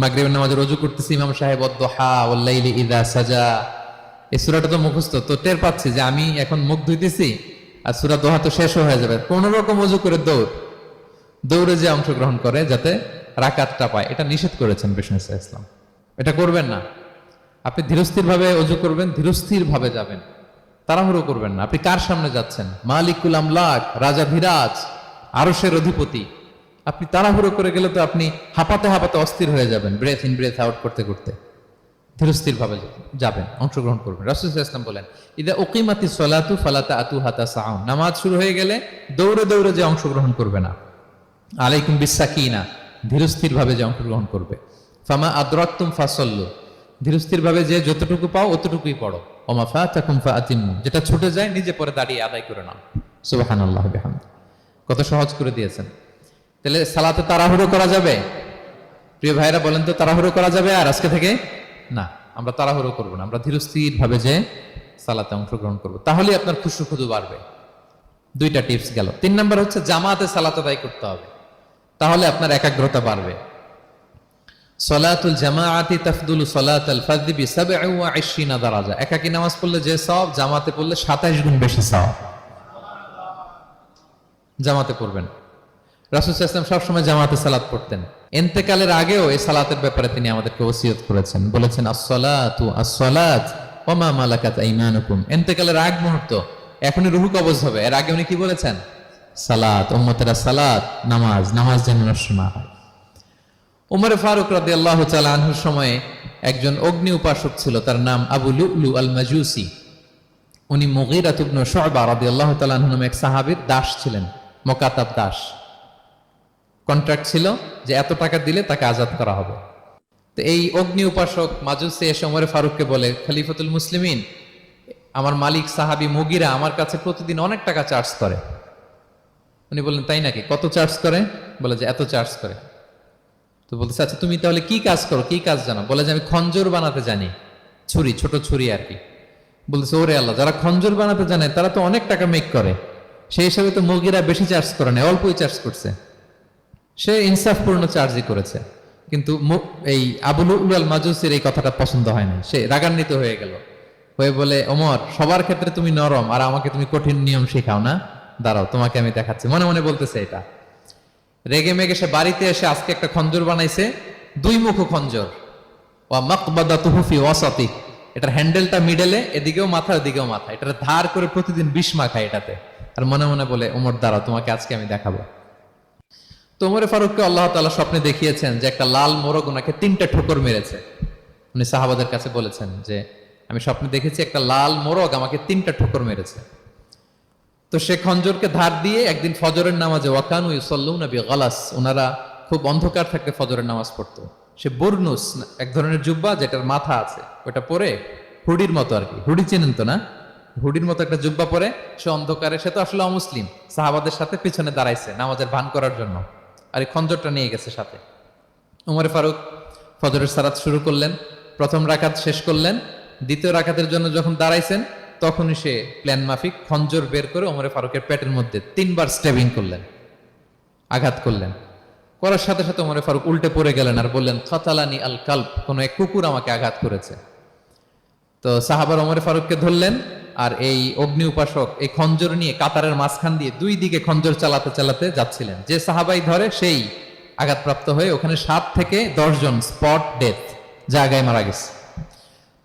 মাগরিবের নামাজে রুজু করতেছি, ইমাম সাহেব ওয়াদ-দুহা ওয়াল-লাইলি ইযা সাজা, এই সূরাটা তো মুখস্থ, তো টের পাচ্ছি যে আমি এখন মুখ ধুইতেছি আর সূরা দোহা তো শেষ হয়ে যাবে, কোন রকম ওযু করে দৌড়ে যে অংশগ্রহণ করে যাতে রাকাতটা পায়, এটা নিষেধ করেছেন বিষ্ণু ইসলাম। এটা করবেন না। আপনি ধীরস্থির ভাবে ওযু করবেন, ধীরস্থির ভাবে যাবেন, তাড়াহুড়ো করবেন না। আপনি কার সামনে যাচ্ছেন? মালিকুল আমলাক, রাজা ধীরাজ, আরশের অধিপতি। আপনি তাড়াহুড়ো করে গেলে তো আপনি হাঁপাতে হাঁপাতে অস্থির হয়ে যাবেন, ব্রেথ ইন ব্রেথ আউট করতে করতে। ধীরস্থির ভাবে যাবেন, অংশগ্রহণ করবেন। রাসূল সাল্লাল্লাহু আলাইহি ওয়াসাল্লাম বলেন ইদা উকিমাতিস সালাতু ফালা তা'তুহা তাসআউন, নামাজ শুরু হয়ে গেলে দৌড়ে দৌড়ে যে অংশগ্রহণ করবে না। আলাইকুম বিসাকিনা, ধীরস্থির ভাবে যে অংশগ্রহণ করবে। ফামা আদরাকতুম ফাসাল্লু, ধীরস্থির ভাবে যে যতটুকু পাও অতটুকুই পড়ো। ওমা ফাতাকুম ফাআতিমু, যেটা ছুটে যায় নিজে পরে দাঁড়িয়ে আদায় করে নাও। সুবহানাল্লাহি ওয়া বিহামদিহি, কত সহজ করে দিয়েছেন। তাহলে সালাতে তাড়াহুড়ো করা যাবে? প্রিয় ভাইরা বলেন তো, তাড়াহুড়ো করা যাবে আর আজকে থেকে? না, আমরা তাড়াহুড়ো করবো না, আমরা ধীরস্থির ভাবে যে সালাতে অংশগ্রহণ করবো, তাহলে আপনার খুশু বাড়বে। দুইটা টিপস গেল। 3 নাম্বার হচ্ছে জামাতে সালাত আদায় করতে হবে, তাহলে আপনার একাগ্রতা বাড়বে। সালাতুল জামাআতি তাফদুলু সালাতাল ফাযি বি27 দারাজা, একাকী নামাজ পড়লে যে সওয়াব, জামাতে পড়লে 27 গুণ বেশি সওয়াব। জামাতে পড়বেন। রাসূল সাল্লাল্লাহু আলাইহি ওয়াসাল্লাম সবসময় জামাতে সালাত পড়তেন। ইন্তেকালের আগেও এই সালাতের ব্যাপারে তিনি আমাদেরকে ওসিয়ত করেছেন, বলেছেন আসসালাতু আসসালাত ওয়া মা মালাকাত আইমানুকুম। ইন্তেকালের আগ মুহূর্ত, এখনই রূহ কবজ হবে, এর আগে উনি কি বলেছেন? সালাত, উম্মতেরা সালাত, নামাজ যেন নষ্ট না হয়। উমর ফারুক রাদিয়াল্লাহু তাআলা আনহুর সময়ে একজন অগ্নি উপাসক ছিল, তার নাম আবু লুলু আল মাজুসি। উনি মুগীরা ইবনে শুআবা রাদিয়াল্লাহু তাআলা আনহু নামে এক সাহাবীর দাস ছিলেন, মুকাতাব দাস। কন্ট্রাক্ট ছিল যে এত টাকা দিলে তাকে আজাদ করা হবে। তো এই অগ্নি উপাসক মাজুসি এসে ওমর ফারুককে বলে, খলিফাতুল মুসলিমিন, আমার মালিক সাহাবী মুগীরা আমার কাছে প্রতিদিন অনেক টাকা চার্জ করে। উনি বললেন, তাই নাকি? কত চার্জ করে? বলে যে এত চার্জ করে। তো বলতেছে, আচ্ছা তুমি তাহলে কি কাজ করো, কি কাজ জানো? বলে যে আমি খঞ্জর বানাতে জানি, ছুরি, ছোট ছুরি আর কি। বলতেছে, ওরে আল্লাহ, যারা খঞ্জর বানাতে জানে তারা তো অনেক টাকা মেক করে, সেই হিসাবে তো মুগীরা বেশি চার্জ করে না, অল্পই চার্জ করছে। সে ইনসাফপূর্ণ চার্জই করেছে। কিন্তু এই আবু লুলু আল মাজুসির এই কথাটা পছন্দ হয় না, সে রাগান্বিত হয়ে গেল, হয়ে বলে, ওমর, সবার ক্ষেত্রে তুমি নরম আর আমাকে তুমি কঠিন নিয়ম শেখাও না, দাঁড়াও তোমাকে আমি দেখাচ্ছি। মনে মনে বলতেছে এটা। রেগে মেগে সে বাড়িতে এসে আজকে একটা খঞ্জর বানাইছে, দুই মুখো খঞ্জর, ওয়া মাকবাদাতুহু ফি ওয়াসাতি, এটার হ্যান্ডেলটা মিডলে, এদিকেও মাথা ওদিকেও মাথা, এটা ধার করে প্রতিদিন 20 মাখায় এটাতে। আর মনে মনে বলে, ওমর দাঁড়াও তোমাকে আজকে আমি দেখাবো। তো ওমর ফারুককে আল্লাহ তাআলা স্বপ্নে দেখিয়েছেন যে একটা লাল মোরগ ওনাকে 3টা ঠোকর মেরেছে। উনি সাহাবাদের কাছে বলেছেন যে আমি স্বপ্নে দেখেছি একটা লাল মোরগ আমাকে 3টা ঠোকর মেরেছে। তো সে খঞ্জরকে ধার দিয়ে একদিন ফজরের নামাজে, ওয়াকানু ইউসাল্লুনা বিগালাস, ওনারা খুব অন্ধকার থাকতে ফজরের নামাজ পড়তো, সে বুরনুস, এক ধরনের জুব্বা যেটার মাথা আছে, ওটা পরে হুডির মতো আর কি, হুডি চেনেন তো না, হুডির মতো একটা জুব্বা পরে সে অন্ধকারে, সে তো আসলে অমুসলিম, সাহাবাদের সাথে পিছনে দাঁড়াইছে নামাজের ভান করার জন্য, আর এই খঞ্জরটা নিয়ে গেছে সাথে। ওমর ফারুক ফজরের সালাত শুরু করলেন, প্রথম রাকাত শেষ করলেন, দ্বিতীয় রাকাতের জন্য যখন দাঁড়াইছেন তখনই সে প্ল্যান মাফিক খঞ্জর বের করে ওমর ফারুকের পেটের মধ্যে 3বার স্টেবিং করলেন, আঘাত করলেন। করার সাথে সাথে ওমর ফারুক উল্টে পড়ে গেলেন আর বললেন, খাতালানি আল কালব, কোন এক কুকুর আমাকে আঘাত করেছে। তো সাহাবার ওমর ফারুককে ধরলেন, আর এই অগ্নি উপাসক এই খঞ্জর নিয়ে কাতারের মাঝখান দিয়ে 2 দিকে খঞ্জর চালাতে চালাতে যাচ্ছিলেন। যে সাহাবাই ধরে সেই আঘাতপ্রাপ্ত হয়ে ওখানে 7 থেকে 10 জন স্পট ডেথ, জায়গায় মারা গেছে।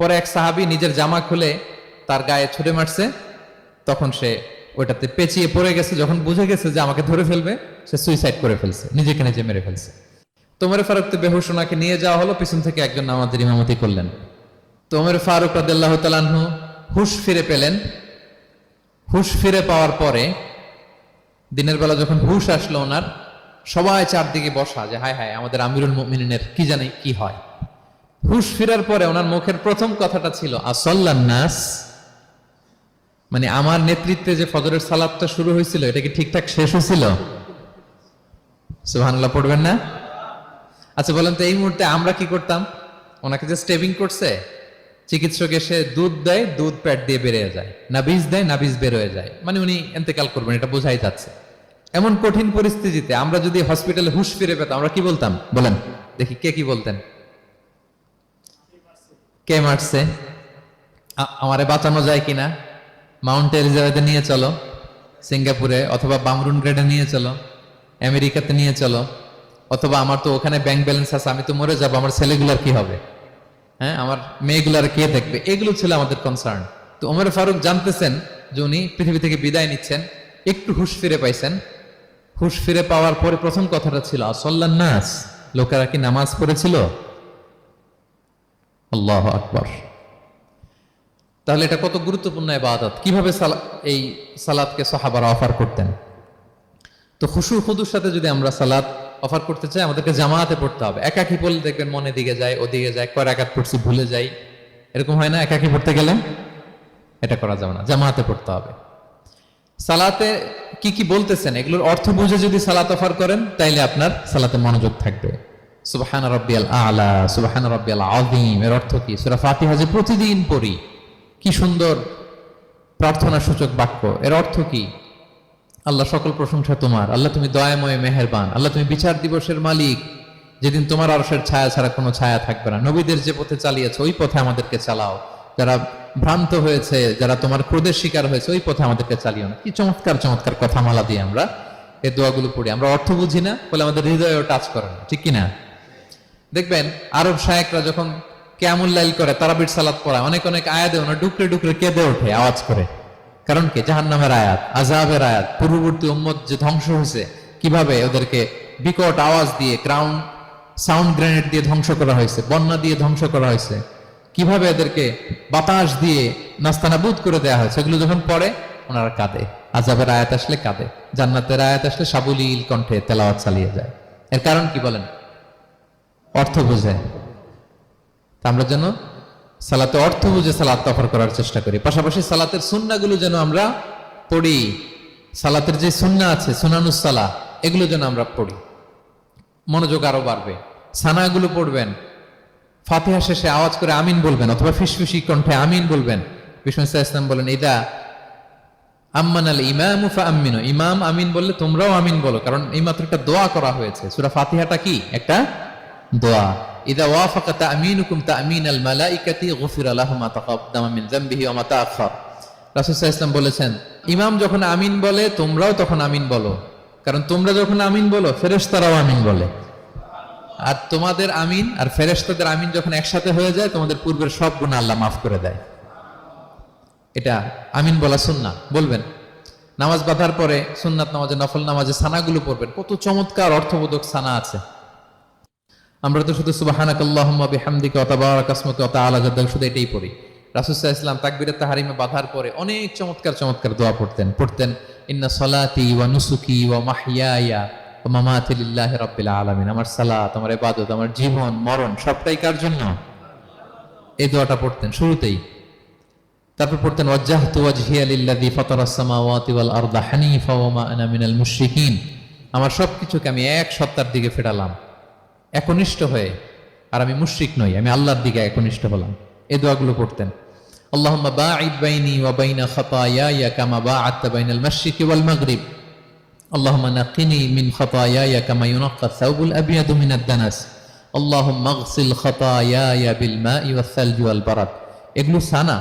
পরে এক সাহাবী নিজের জামা খুলে তার গায়ে ছুঁড়ে মারছে, তখন সে ওইটাতে পেঁচিয়ে পড়ে গেছে। যখন বুঝে গেছে যে আমাকে ধরে ফেলবে, সে সুইসাইড করে ফেলছে, নিজেকে নিজে মেরে ফেলছে। ওমর ফারুক তো বেহুশ, ওনাকে নিয়ে যাওয়া হলো, পিছন থেকে একজন নামাজের ইমামতি করলেন। তো ওমর ফারুক রাদিয়াল্লাহু তাআলা আনহু হুঁশ ফিরে পেলেন। হুঁশ ফিরে পাওয়ার পরে দিনের বেলা যখন হুঁশ আসলো ওনার, সবাই চারদিকে বসা, যে হায় হায় আমাদের আমিরুল মুমিনিনের কি জানি কি হয়। হুঁশ ফিরার পরে ওনার মুখের প্রথম কথাটা ছিল, আসাল্লান নাস, মানে আমার নেতৃত্বে যে ফজরের সালাতটা শুরু হয়েছিল এটা কি ঠিকঠাক শেষ হয়েছিল? সুবহানাল্লাহ পড়বেন না? আচ্ছা বলেন তো, এই মুহূর্তে আমরা কি করতাম? ওনাকে যে স্টেবিং করছে, চিকিৎসক এসে দুধ দেয়, দুধ পেট দিয়ে বেরিয়ে যায়, নাবিজ দেয়, নাবিজ বের হয়ে যায়, মানে উনি ইন্তেকাল করবেন, এটা বোঝাই যাচ্ছে। এমন কঠিন পরিস্থিতিতে আমরা যদি হসপিটালে হুঁশ ফিরে পেতাম, আমরা কি বলতাম বলেন দেখি? কে কি বলতেন? কে মারছে? আমারে বাঁচানো যায় কিনা? মাউন্ট এলিজাবেথে নিয়ে চলো, সিঙ্গাপুরে, অথবা বামরুন গ্রেডে নিয়ে চলো, আমেরিকাতে নিয়ে চলো, অথবা আমার তো ওখানে ব্যাংক ব্যালেন্স আছে, আমি তো মরে যাবো, আমার ছেলেগুলার কি হবে? হ্যাঁ, আমার মেয়েগুলার কে দেখবে? এগুলো ছিল আমাদের কনসার্ন। তো ওমর ফারুক জানতেছেন যে উনি পৃথিবী থেকে বিদায় নিচ্ছেন, একটু হুঁশ ফিরে পাইছেন। হুঁশ ফিরে পাওয়ার পরে প্রথম কথাটা ছিল, আসাল্লান নাস, লোকেরা কি নামাজ পড়েছিল? আল্লাহু আকবার। তাহলে এটা কত গুরুত্বপূর্ণ ইবাদত, কিভাবে এই সালাতকে সাহাবারা অফার করতেন। তো খুশু খুদুর সাথে যদি আমরা সালাত অফার করতে চাই, আমাদেরকে জামাতে পড়তে হবে। একাকি পড়লে দেখবেন মনে দিকে যায়, ওদিকে যায়, কয় রাকাত পড়ছি ভুলে যাই, এরকম হয় না? একাকি পড়তে গেলে এটা করা যাবে না, জামাতে পড়তে হবে। সালাতে কি কি বলতেছেন এগুলোর অর্থ বুঝে যদি সালাত অফার করেন, তাইলে আপনার সালাতে মনোযোগ থাকবে। সুবহান রাব্বিয়াল আলা, সুবহান রাব্বিয়াল আযীম, এর অর্থ কি? সূরা ফাতিহা যে প্রতিদিন পড়ি, কি সুন্দর প্রার্থনা সূচক বাক্য, এর অর্থ কি? আল্লাহ সকল প্রশংসা তোমার, আল্লাহ তুমি দয়াময় মেহেরবান, আল্লাহ তুমি বিচার দিবসের মালিক, যেদিন তোমার আরশের ছায়া ছাড়া কোনো ছায়া থাকবে না। নবীদের যে পথে চালিয়েছে ওই পথে আমাদেরকে চালাও, যারা ভ্রান্ত হয়েছে, যারা তোমার ক্রোধের শিকার হয়েছে, ওই পথে আমাদেরকে চালিও না। কি চমৎকার চমৎকার কথামালা দিয়ে আমরা এই দোয়াগুলো পড়ি। আমরা অর্থ বুঝি না বলে আমাদের হৃদয়েও টাচ করে না, ঠিক কিনা? দেখবেন আরব শায়েকরা যখন কিয়ামুল লাইল করে, তারাবির সালাত পড়ায়, অনেক অনেক আয়াতে ওনা ডুকরে ডুকরে কেঁদে ওঠে আওয়াজ করে। কারণ কি? জাহান্নামের আয়াত, আযাবের আয়াত, পূর্ববর্তী উম্মত যে ধ্বংস হয়েছে, কিভাবে ওদেরকে বিকট আওয়াজ দিয়ে, সাউন্ড গ্রেনেড দিয়ে ধ্বংস করা হয়েছে, বন্যা দিয়ে ধ্বংস করা হয়েছে, কিভাবে এদেরকে বাতাস দিয়ে নাস্তানাবুদ করে দেয়া হয়েছে, এগুলো যখন পড়ে ওনারা কাঁদে। আযাবের আয়াত আসলে কাঁদে, জান্নাতের আয়াত আসলে সাবলীল কণ্ঠে তেলাওয়াত চালিয়ে যায়। এর কারণ কি বলেন? অর্থ বুঝে। আমরা যেন সালাতে অর্থ বুঝে সালাত অফার করার চেষ্টা করি, পাশাপাশি সালাতের সুন্নাহগুলো যেন আমরা পড়ি। সালাতের যে সুন্নাহ আছে, সুনানুস সালাহ, এগুলো যেন আমরা পড়ি, মনোযোগ আরো বাড়বে। সানাগুলো পড়বেন, ফাতিহা শেষে আওয়াজ করে আমিন বলবেন, অথবা ফিসফিসি কণ্ঠে আমিন বলবেন। বিষ্ণু ইসলাম বলেন, ইদা আম্মানাল ইমামু ফাআমিনু, ইমাম আমিন বললে তোমরাও আমিন বলো, কারণ এই মাত্র একটা দোয়া করা হয়েছে। সূরা ফাতিহাটা কি? একটা দোয়া। ইদা ওয়াফাকা তা'মিনুকুম তা'মিনাল মালাইকাতি গুফিরা লাহু মা তাকাদ্দামা মিন যামবিহি ওয়া মা তাআখার। রাসূল সাল্লাল্লাহু আলাইহি ওয়াসাল্লাম বলেছেন, ইমাম যখন আমিন বলে তোমরাও তখন আমিন বলো, কারণ তোমরা যখন আমিন বলো ফেরেশতারাও আমিন বলে। আর তোমাদের আমিন আর ফেরেশতাদের আমিন যখন একসাথে হয়ে যায়, তোমাদের পূর্বের সব গুনাহ আল্লাহ মাফ করে দেয়। এটা আমিন বলা সুন্নাহ, বলবেন। নামাজ বাঁধার পরে সুন্নাত নামাজে, নফল নামাজে সানাগুলো পড়বেন। কত চমৎকার অর্থবোধক সানা আছে। আমরা তো শুধু সুবহানাকাল্লাহুম্মা বিহামদিকা ওয়া তাবারাকা ইসমুকা ওয়া তাআলা জাদ্দুকা শুধু এটাই পড়ি। রাসূল সাল্লাল্লাহু আলাইহি ওয়াসাল্লাম তাকবীরে তাহরিমে বাঁধার পরে অনেক চমৎকার চমৎকার দোয়া পড়তেন। ইন্না সলাতি ওয়া নুসুকি ওয়া মাহইয়ায়া ওয়া মামাতি লিল্লাহি রাব্বিল আলামিন। আমার সালাত, আমার ইবাদত, আমার জীবন মরণ সবটাই কার জন্য? এই দোয়াটা পড়তেন শুরুতেই। তারপর পড়তেন ওয়াজ্জাহতু ওয়াজহিয়া লিল্লাযী ফাতারাস সামাওয়াতি ওয়াল আরদা হানিফা ওয়া মা আনা মিনাল মুশরিকিন। আমার সবকিছুকে আমি এক সত্তার দিকে ফেরালাম, একনিষ্ঠ হয়ে। আর আমি মুশরিক নই, আমি আল্লাহর দিকে একনিষ্ঠ হলাম। এই দোয়াগুলো পড়তেন। আল্লাহুম্মা বাঈদ বাইনি ওয়া বাইনা খাতায়ায়া কামা বাআদতা বাইনাল মাশরিকি ওয়াল মাগরিব। আল্লাহুম্মা নাক্কিনি মিন খাতায়ায়া কামা ইউনাক্কা আস-সাওবুল আবয়াদু মিনাদ দানাস। আল্লাহুম্মা ইগসিল খাতায়ায়া বিল মাই ওয়াস সালজি ওয়াল বারাদ। এগুলো সানা,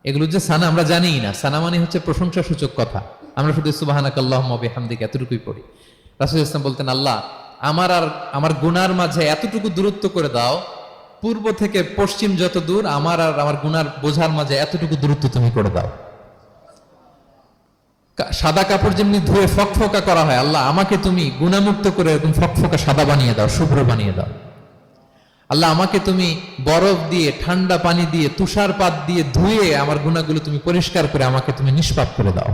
এগুলো যে সানা আমরা জানিই না। সানা মানে হচ্ছে প্রশংসা সূচক কথা। আমরা শুধু সুবহানাকাল্লাহুম্মা বিহামদিকা এতটুকুই পড়ি। রাসূল ইসলাম বলতেন, আল্লাহ আমার আর আমার গুনার মাঝে এতটুকু দূরত্ব করে দাও, পূর্ব থেকে পশ্চিম যত দূর, আমার আর আমার গুনার বোঝার মাঝে এতটুকু দূরত্ব তুমি করে দাও। সাদা কাপড় যেমনি ধুয়ে ফকফকা করা হয়, আল্লাহ আমাকে তুমি গুনামুক্ত করে এরকম ফকফকা সাদা বানিয়ে দাও, শুভ্র বানিয়ে দাও। আল্লাহ আমাকে তুমি বরফ দিয়ে, ঠান্ডা পানি দিয়ে, তুষারপাত দিয়ে ধুয়ে আমার গুনাহগুলো তুমি পরিষ্কার করে আমাকে তুমি নিষ্পাপ করে দাও।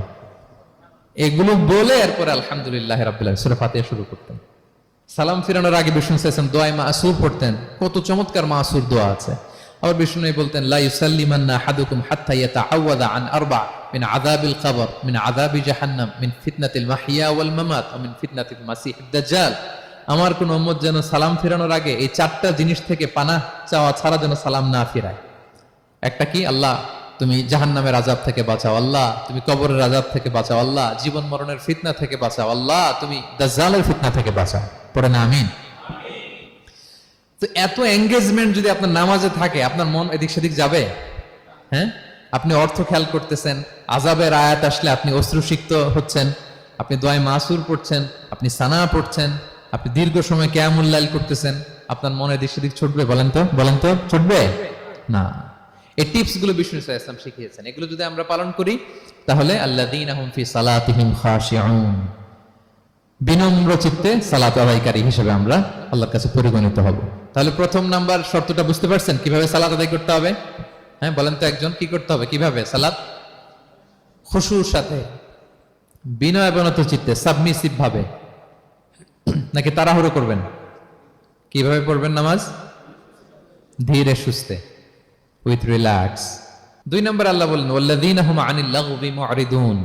এগুলো বলে এরপরে আলহামদুলিল্লাহ রাব্বিল আলামিন সূরা ফাতিহা শুরু করতেন। সালাম ফিরানোর আগে বিষ্ণু সাল্লাল্লাহু দোয়া মাসুর পড়তেন। কত চমৎকার মাসুর দোয়া আছে। আবার বিষ্ণু বলতেন, লা ইউসাল্লিমান্না আহাদুকুম হাত্তা ইয়াতাআওয়াযা আন আরবা মিন আযাবিল কবর, মিন আযাবি জাহান্নাম, মিন ফিতনাতিল মাহইয়া ওয়াল মামাত ওয়া মিন ফিতনাতিল মাসিহিদ দাজ্জাল। আমার কোন উম্মত যেন সালাম ফিরানোর আগে এই চারটা জিনিস থেকে পানাহ চাওয়া ছাড়া যেন সালাম না ফিরায়। একটা কি? আল্লাহ তুমি জাহান্নামের আযাব থেকে বাঁচাও, আল্লাহ তুমি কবরের আযাব থেকে বাঁচাও, আল্লাহ জীবন মরণের ফিতনা থেকে বাঁচাও, আল্লাহ তুমি দাজ্জালের ফিতনা থেকে বাঁচাও। পড়ে না আমিন? তো এত এঙ্গেজমেন্ট যদি আপনার নামাজে থাকে, আপনার মন এদিক সেদিক যাবে? হ্যাঁ, আপনি অর্থ খেয়াল করতেছেন, আযাবের আয়াত আসলে আপনি অশ্রুসিক্ত হচ্ছেন, আপনি দোয়া মাসুর পড়ছেন, আপনি সানা পড়ছেন, আপনি দীর্ঘ সময় কিয়ামুল লাইল করতেছেন, আপনার মনে এদিক সেদিক ছুটবে? বলেন তো ছুটবে না। এই টিপস গুলো বিষ্ণু সাল্লাল্লাহু আলাইহি ওয়াসাল্লাম শিখিয়েছেন। এগুলো যদি আমরা পালন করি, তাহলে আল্লাযীনা হুম ফি সালাতিহিম খাশিউন, বিনম্র চিত্তে সালাত আদায়কারী হিসেবে আমরা আল্লাহর কাছে পরিগণিত হব। তাহলে প্রথম নাম্বার শর্তটা বুঝতে পারছেন কিভাবে সালাত আদায় করতে হবে? হ্যাঁ বলেন তো একজন, কি করতে হবে? কিভাবে সালাত? খুশুর সাথে, বিনয়াবনত চিত্তে, সাবমিসিভ ভাবে, নাকি তাড়াহুড়ো করবেন? কিভাবে পড়বেন নামাজ? ধীরে সুস্থে, উইথ রিল্যাক্স। 2 নম্বর আল্লাহ বলেন ওয়াল্লাযীনা হুম আনিল লাগবি মুআরিদুন।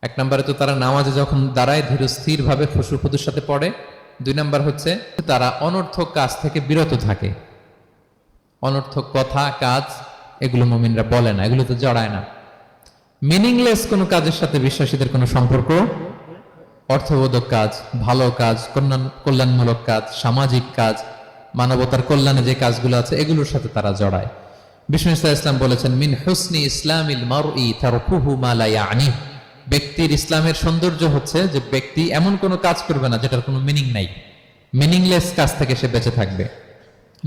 1 নম্বরে তো তারা নামাজে যখন দাঁড়ায় ধীর স্থির ভাবে খুশুর সাথে পড়ে। 2 নম্বর হচ্ছে তারা অনর্থক কাজ থেকে বিরত থাকে। অনর্থক কথা, কাজ এগুলো মুমিনরা বলে না, এগুলো তো জড়ায় না। মিনিংলেস কোনো কাজের সাথে বিশ্বাসীদের কোনো সম্পর্ক, অর্থবোধক কাজ, ভালো কাজ, কল্যাণমূলক কাজ, সামাজিক কাজ, মানবতার কল্যাণে যে কাজগুলো আছে এগুলোর সাথে তারা জড়ায়। বিষ্ণু ইসলাম বলেছেন, মিন হুসনি ইসলামিল মারই তারকুহু মা লা ইয়ানি। ব্যক্তির ইসলামের সৌন্দর্য হচ্ছে যে ব্যক্তি এমন কোনো কাজ করবে না যেটার কোনো মিনিং নাই, মিনিংলেস কাজ থেকে সে বেঁচে থাকবে।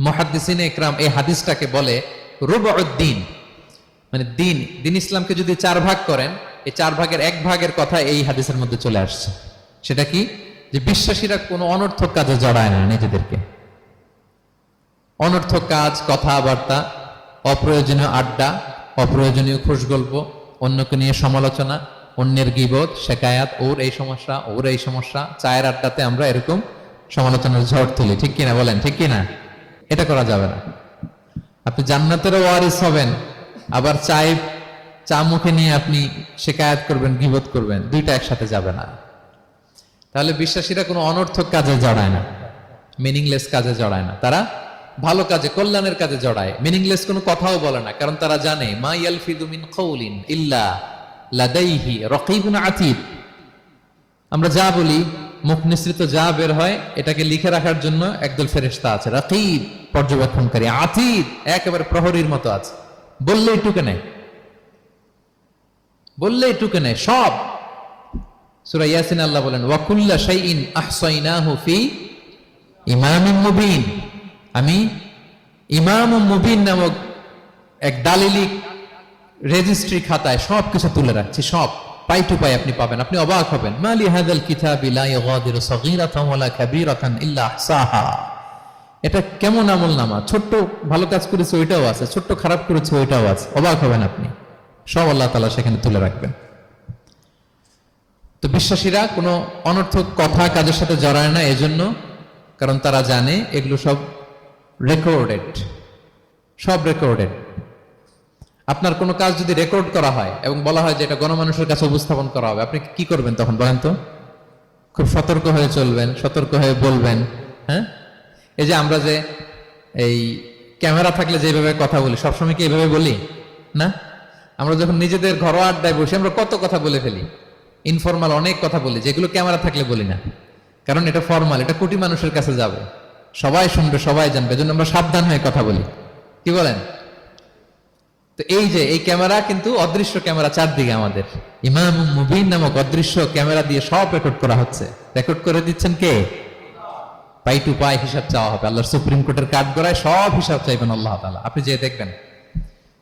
মুহাদ্দিসিনে ইকরাম এই হাদিসটাকে বলে রুবউদ্দিন, মানে দিন ইসলামকে যদি 4 ভাগ করেন, এই 4 ভাগের 1 ভাগের কথা এই হাদিসের মধ্যে চলে আসছে। সেটা কি? যে বিশ্বাসীরা কোনো অনর্থক কাজে জড়ায় না নিজেদেরকে। অনর্থক কাজ, কথাবার্তা, অপ্রয়োজনীয় আড্ডা, অপ্রয়োজনীয় খুশগল্প, অন্যকে নিয়ে সমালোচনা, অন্যের গীবত, শেকায়াত, ওর এই সমস্যা, ওর এই সমস্যা, চায়ের আড্ডাতে আমরা এরকম সমালোচনার ঝড় তুলি, ঠিক কিনা বলেন, ঠিক কিনা? এটা করা যাবে না। আপনি জান্নাতেরও ওয়ারিস হবেন, আবার চা মুখে নিয়ে আপনি শেকায়াত করবেন, গীবত করবেন, দুইটা একসাথে যাবে না। তাহলে বিশ্বাসীরা কোনো অনর্থক কাজে জড়ায় না, মিনিংলেস কাজে জড়ায় না, তারা ভালো কাজে, কল্যাণের কাজে জড়ায়। মিনিংলেস কোনো কথাও বলে না, কারণ তারা জানে মা ইয়ালফিযু মিন কাউলিন ইল্লা লাদাইহি রাকীবুন আতীদ। আমরা যা বলি, মুখ নিঃসৃত যা বের হয়, এটাকে লিখে রাখার জন্য একদল ফেরেশতা আছে, রাকীব পর্যবেক্ষণকারী, আতীদ একেবারে প্রহরীর মতো আছে। বললেই টুকে নেয়, বললেই টুকে নেয় সব। সূরা ইয়াসিন আল্লাহ বলেন ওয়া কুল্লা শাইইন আহসাইনাহু ফি ইমামিন মুবিন। আমি ইমামুম মুবিন নামক এক দালিলি রেজিস্ট্রি খাতায় সবকিছু তুলে রাখছি, সব পাই টু পাই আপনি পাবেন, আপনি অবাক হবেন। মালি হাযাল কিতাবি লা ইগাদিরু সাগীরাতান ওয়ালা কাবীরাতান ইল্লা আহসাহা। এটা কেমন আমলনামা, ছোট্ট ভালো কাজ করেছে ওইটাও আছে, ছোট্ট খারাপ করেছে ওইটাও আছে, অবাক হবেন আপনি, সব আল্লাহ তাআলা সেখানে তুলে রাখবেন। তো বিশ্বাসীরা কোনো অনর্থক কথা কাজের সাথে জড়ায় না, এজন্য কারণ তারা জানে এগুলো সব রেকর্ডেড, সব রেকর্ডেড। আপনার কোনো কাজ যদি রেকর্ড করা হয় এবং বলা হয় যে এটা গণমানুষের কাছে উপস্থাপন করা হবে, আপনি কি করবেন তখন বলেন তো? খুব সতর্ক হয়ে চলবেন, সতর্ক হয়ে বলবেন। হ্যাঁ, এই যে আমরা যে এই ক্যামেরা থাকলে যেভাবে কথা বলি, সবসময় কি এইভাবে বলি না? আমরা যখন নিজেদের ঘরোয়া আড্ডায় বসে আমরা কত কথা বলে ফেলি, ইনফরমাল অনেক কথা বলি, যেগুলো ক্যামেরা থাকলে বলি না, কারণ এটা ফরমাল, এটা কোটি মানুষের কাছে যাবে, সবাই শুনবে, সবাই জানবে, এজন্য আমরা সাবধান হয়ে কথা বলি। কি বলেন? তো এই যে এই ক্যামেরা কিন্তু অদৃশ্য ক্যামেরা চারদিকে আমাদের, ইমামুম মুবিন নামক অদৃশ্য ক্যামেরা দিয়ে সব রেকর্ড করা হচ্ছে। রেকর্ড করে দিচ্ছেন কে? পাই টু পাই হিসাব চাওয়া হবে। আল্লাহর সুপ্রিম কোর্টের কাঠগড়ায় সব হিসাব চাইবেন আল্লাহ তাআলা, আপনি যে দেখবেন।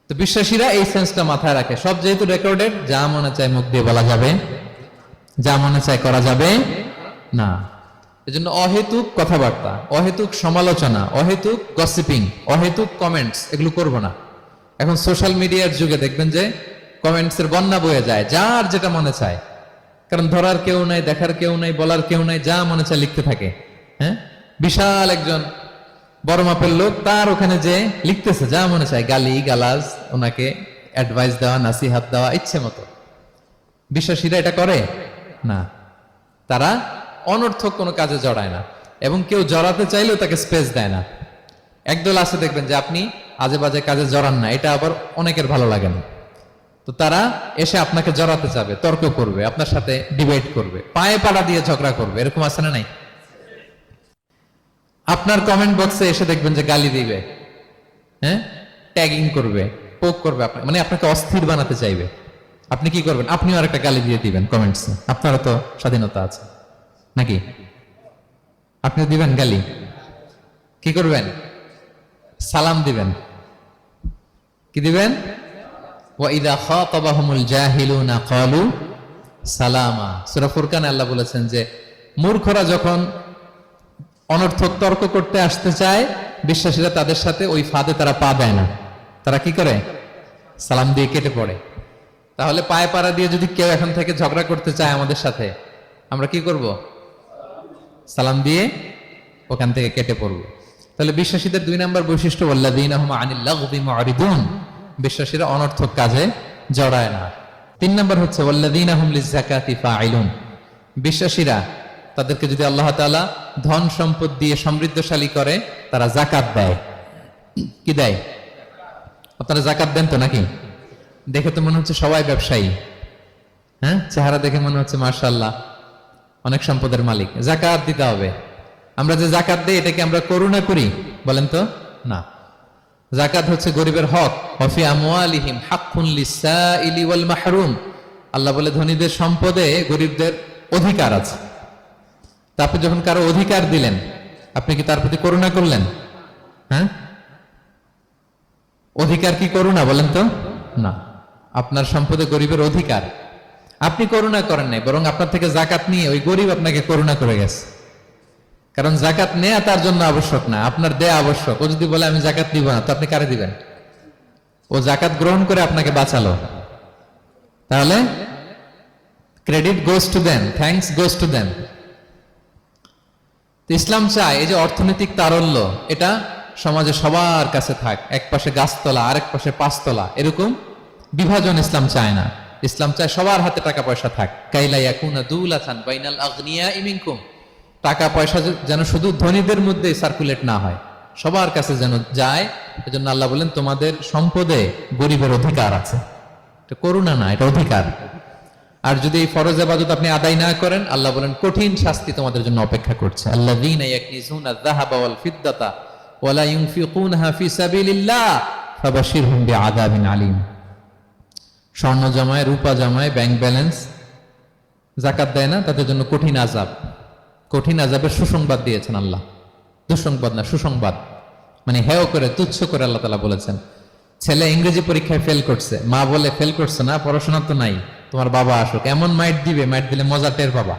তো বিশ্বাসীরা এই সেন্সটা মাথায় রাখে, সব যেহেতু রেকর্ডেড, যা মনে চায় মুখ দিয়ে বলা যাবে, যা মনে চায় করা যাবে না। এজন্য অহেতুক কথাবার্তা, অহেতুক সমালোচনা, অহেতুক গসিপিং, অহেতুক কমেন্টস এগুলো করব না। এখন সোশ্যাল মিডিয়ার যুগে দেখবেন যে কমেন্টস এর বন্যা বয়ে যায়, যার যেটা মনে চায়, কারণ ধরার কেউ নাই, দেখার কেউ নাই, বলার কেউ নাই, যা মনে চায় লিখতে থাকে। হ্যাঁ, বিশাল একজন বড় মাপের লোক, তার ওখানে যে লিখতেছে যা মনে চায়, গালি গালাজ, ওনাকে অ্যাডভাইস দেওয়া, নাসিহাত দেওয়া ইচ্ছে মতো। বিশ্বাসীরা এটা করে না, তারা অনর্থক কোনো কাজে জড়ায় না, এবং কেউ জড়াতে চাইলেও তাকে স্পেস দেয় না। একদল আছে দেখবেন যে আপনি আজে বাজে কাজে জড়ান না, এটা আবার অনেকের ভালো লাগে না, তো তারা এসে আপনাকে জড়াতে যাবে, তর্ক করবে, আপনার সাথে ডিবেট করবে, পায়ে পাড়া দিয়ে ঝগড়া করবে, এরকম আছে না নাই? আপনার কমেন্ট বক্সে এসে দেখবেন যে গালি দিবে, হ্যাঁ, ট্যাগিং করবে, পোক করবে, মানে আপনাকে অস্থির বানাতে চাইবে। আপনি কি করবেন? আপনিও আরেকটা গালি দিয়ে দিবেন কমেন্টসে, আপনারও তো স্বাধীনতা আছে নাকি? আপনি দিবেন গালি, কি করবেন? সালাম দিবেন। কি দিবেন? ওয়া ইযা খাতাবাহুমুল জাহিলুনা ক্বালু সালামা। সূরা ফুরকানে আল্লাহ বলেছেন যে মূর্খরা যখন অনর্থক তর্ক করতে আসতে চায়, বিশ্বাসীরা তাদের সাথে ওই ফাঁদে তারা পা দেয় না, তারা কি করে? সালাম দিয়ে কেটে পড়ে। তাহলে পায়ে পাড়া দিয়ে যদি কেউ এখন থেকে ঝগড়া করতে চায় আমাদের সাথে, আমরা কি করব? সালাম দিয়ে ওখান থেকে কেটে পড়ব। তাহলে বিশ্বাসীদের 2 নম্বর বৈশিষ্ট্য, ওয়াল্লাযীনা হুম আনিল লাগবি মুআরিদুন, বিশ্বাসীরা অনর্থক কাজে জড়ায় না। 3 নম্বর হচ্ছে ওয়াল্লাযীনা হুম লিযাকাতি ফাঈলুন, বিশ্বাসীরা তাদেরকে যদি আল্লাহ তাআলা ধন সম্পদ দিয়ে সমৃদ্ধশালী করে, তারা যাকাত দেয়। কি দেয়? আপনারা যাকাত দেন তো নাকি? দেখে তো মনে হচ্ছে সবাই ব্যবসায়ী, হ্যাঁ, চেহারা দেখে মনে হচ্ছে মাশাআল্লাহ অনেক সম্পদের মালিক। যাকাত দিতে হবে। আমরা যে যাকাত দেই, এটা কি আমরা করুণা করি? বলেন তো না। যাকাত হচ্ছে গরিবের হক। ওয়াফি আমওয়ালিহিম হাক্কুন লিসাইলি ওয়াল মাহরুম, আল্লাহ বলে ধনীদের সম্পদে গরিবদের অধিকার আছে। তারপর যখন কারো অধিকার দিলেন, আপনি কি তার প্রতি করুণা করলেন? হ্যাঁ, অধিকার কি করুণা? বলেন তো না। আপনার সম্পদে গরিবের অধিকার, আপনি করুণা করেন নাই, বরং আপনার থেকে যাকাত নিয়ে ওই গরিব আপনাকে করুণা করে গেছে। কারণ জাকাত নেয়া তার জন্য আবশ্যক না, আপনার দেয়া আবশ্যক। ও যদি বলে আমি জাকাত নিব না, তো আপনি কারে দিবেন? ও জাকাত গ্রহণ করে আপনাকে বাঁচালো, তাহলে credit goes to them, thanks goes to them. ইসলাম চায় এই যে অর্থনৈতিক তারল্য, এটা সমাজে সবার কাছে থাক। এক পাশে গাছতলা, আরেক পাশে পাঁচতলা, এরকম বিভাজন ইসলাম চায় না। ইসলাম চায় সবার হাতে টাকা পয়সা থাক। কাইলা ইয়াকুনা দুলাতান বাইনাল আগনিয়া মিনকুম, টাকা পয়সা যেন শুধু ধনীদের মধ্যে সার্কুলেট না হয়, সবার কাছে যেন যায়। এজন্য আল্লাহ বলেন তোমাদের সম্পদে গরিবের অধিকার আছে। এটা করুণা না, এটা অধিকার। আর যদি এই ফরজ ইবাদত আপনি আদায় না করেন, আল্লাহ বলেন কঠিন শাস্তি তোমাদের জন্য অপেক্ষা করছে। আল্লাযীনা ইয়াকনিজুনা আয-যাহাবা ওয়াল ফিদ্দাতা ওয়া লা ইউনফিকুনহা ফি সাবিলিল্লাহ ফাবাশশিরহুম বিআযাবিন আলীম। স্বর্ণ জমায়, রূপা জমায়, ব্যাংক ব্যালেন্স, যাকাত দেয় না, তাদের জন্য কঠিন আযাব, কঠিন আযাবের সুসংবাদ দিয়েছেন আল্লাহ। দুঃসংবাদ না, সুসংবাদ। মানে হেয় করে, তুচ্ছ করে আল্লাহ তাআলা বলেছেন। ছেলে ইংরেজি পরীক্ষায় ফেল করছে, মা বলে ফেল করছে না, পড়াশোনা তো নাই, তোমার বাবা আসুক, এমন মাইট দিবে, মাইট দিলে মজা টের পাবা।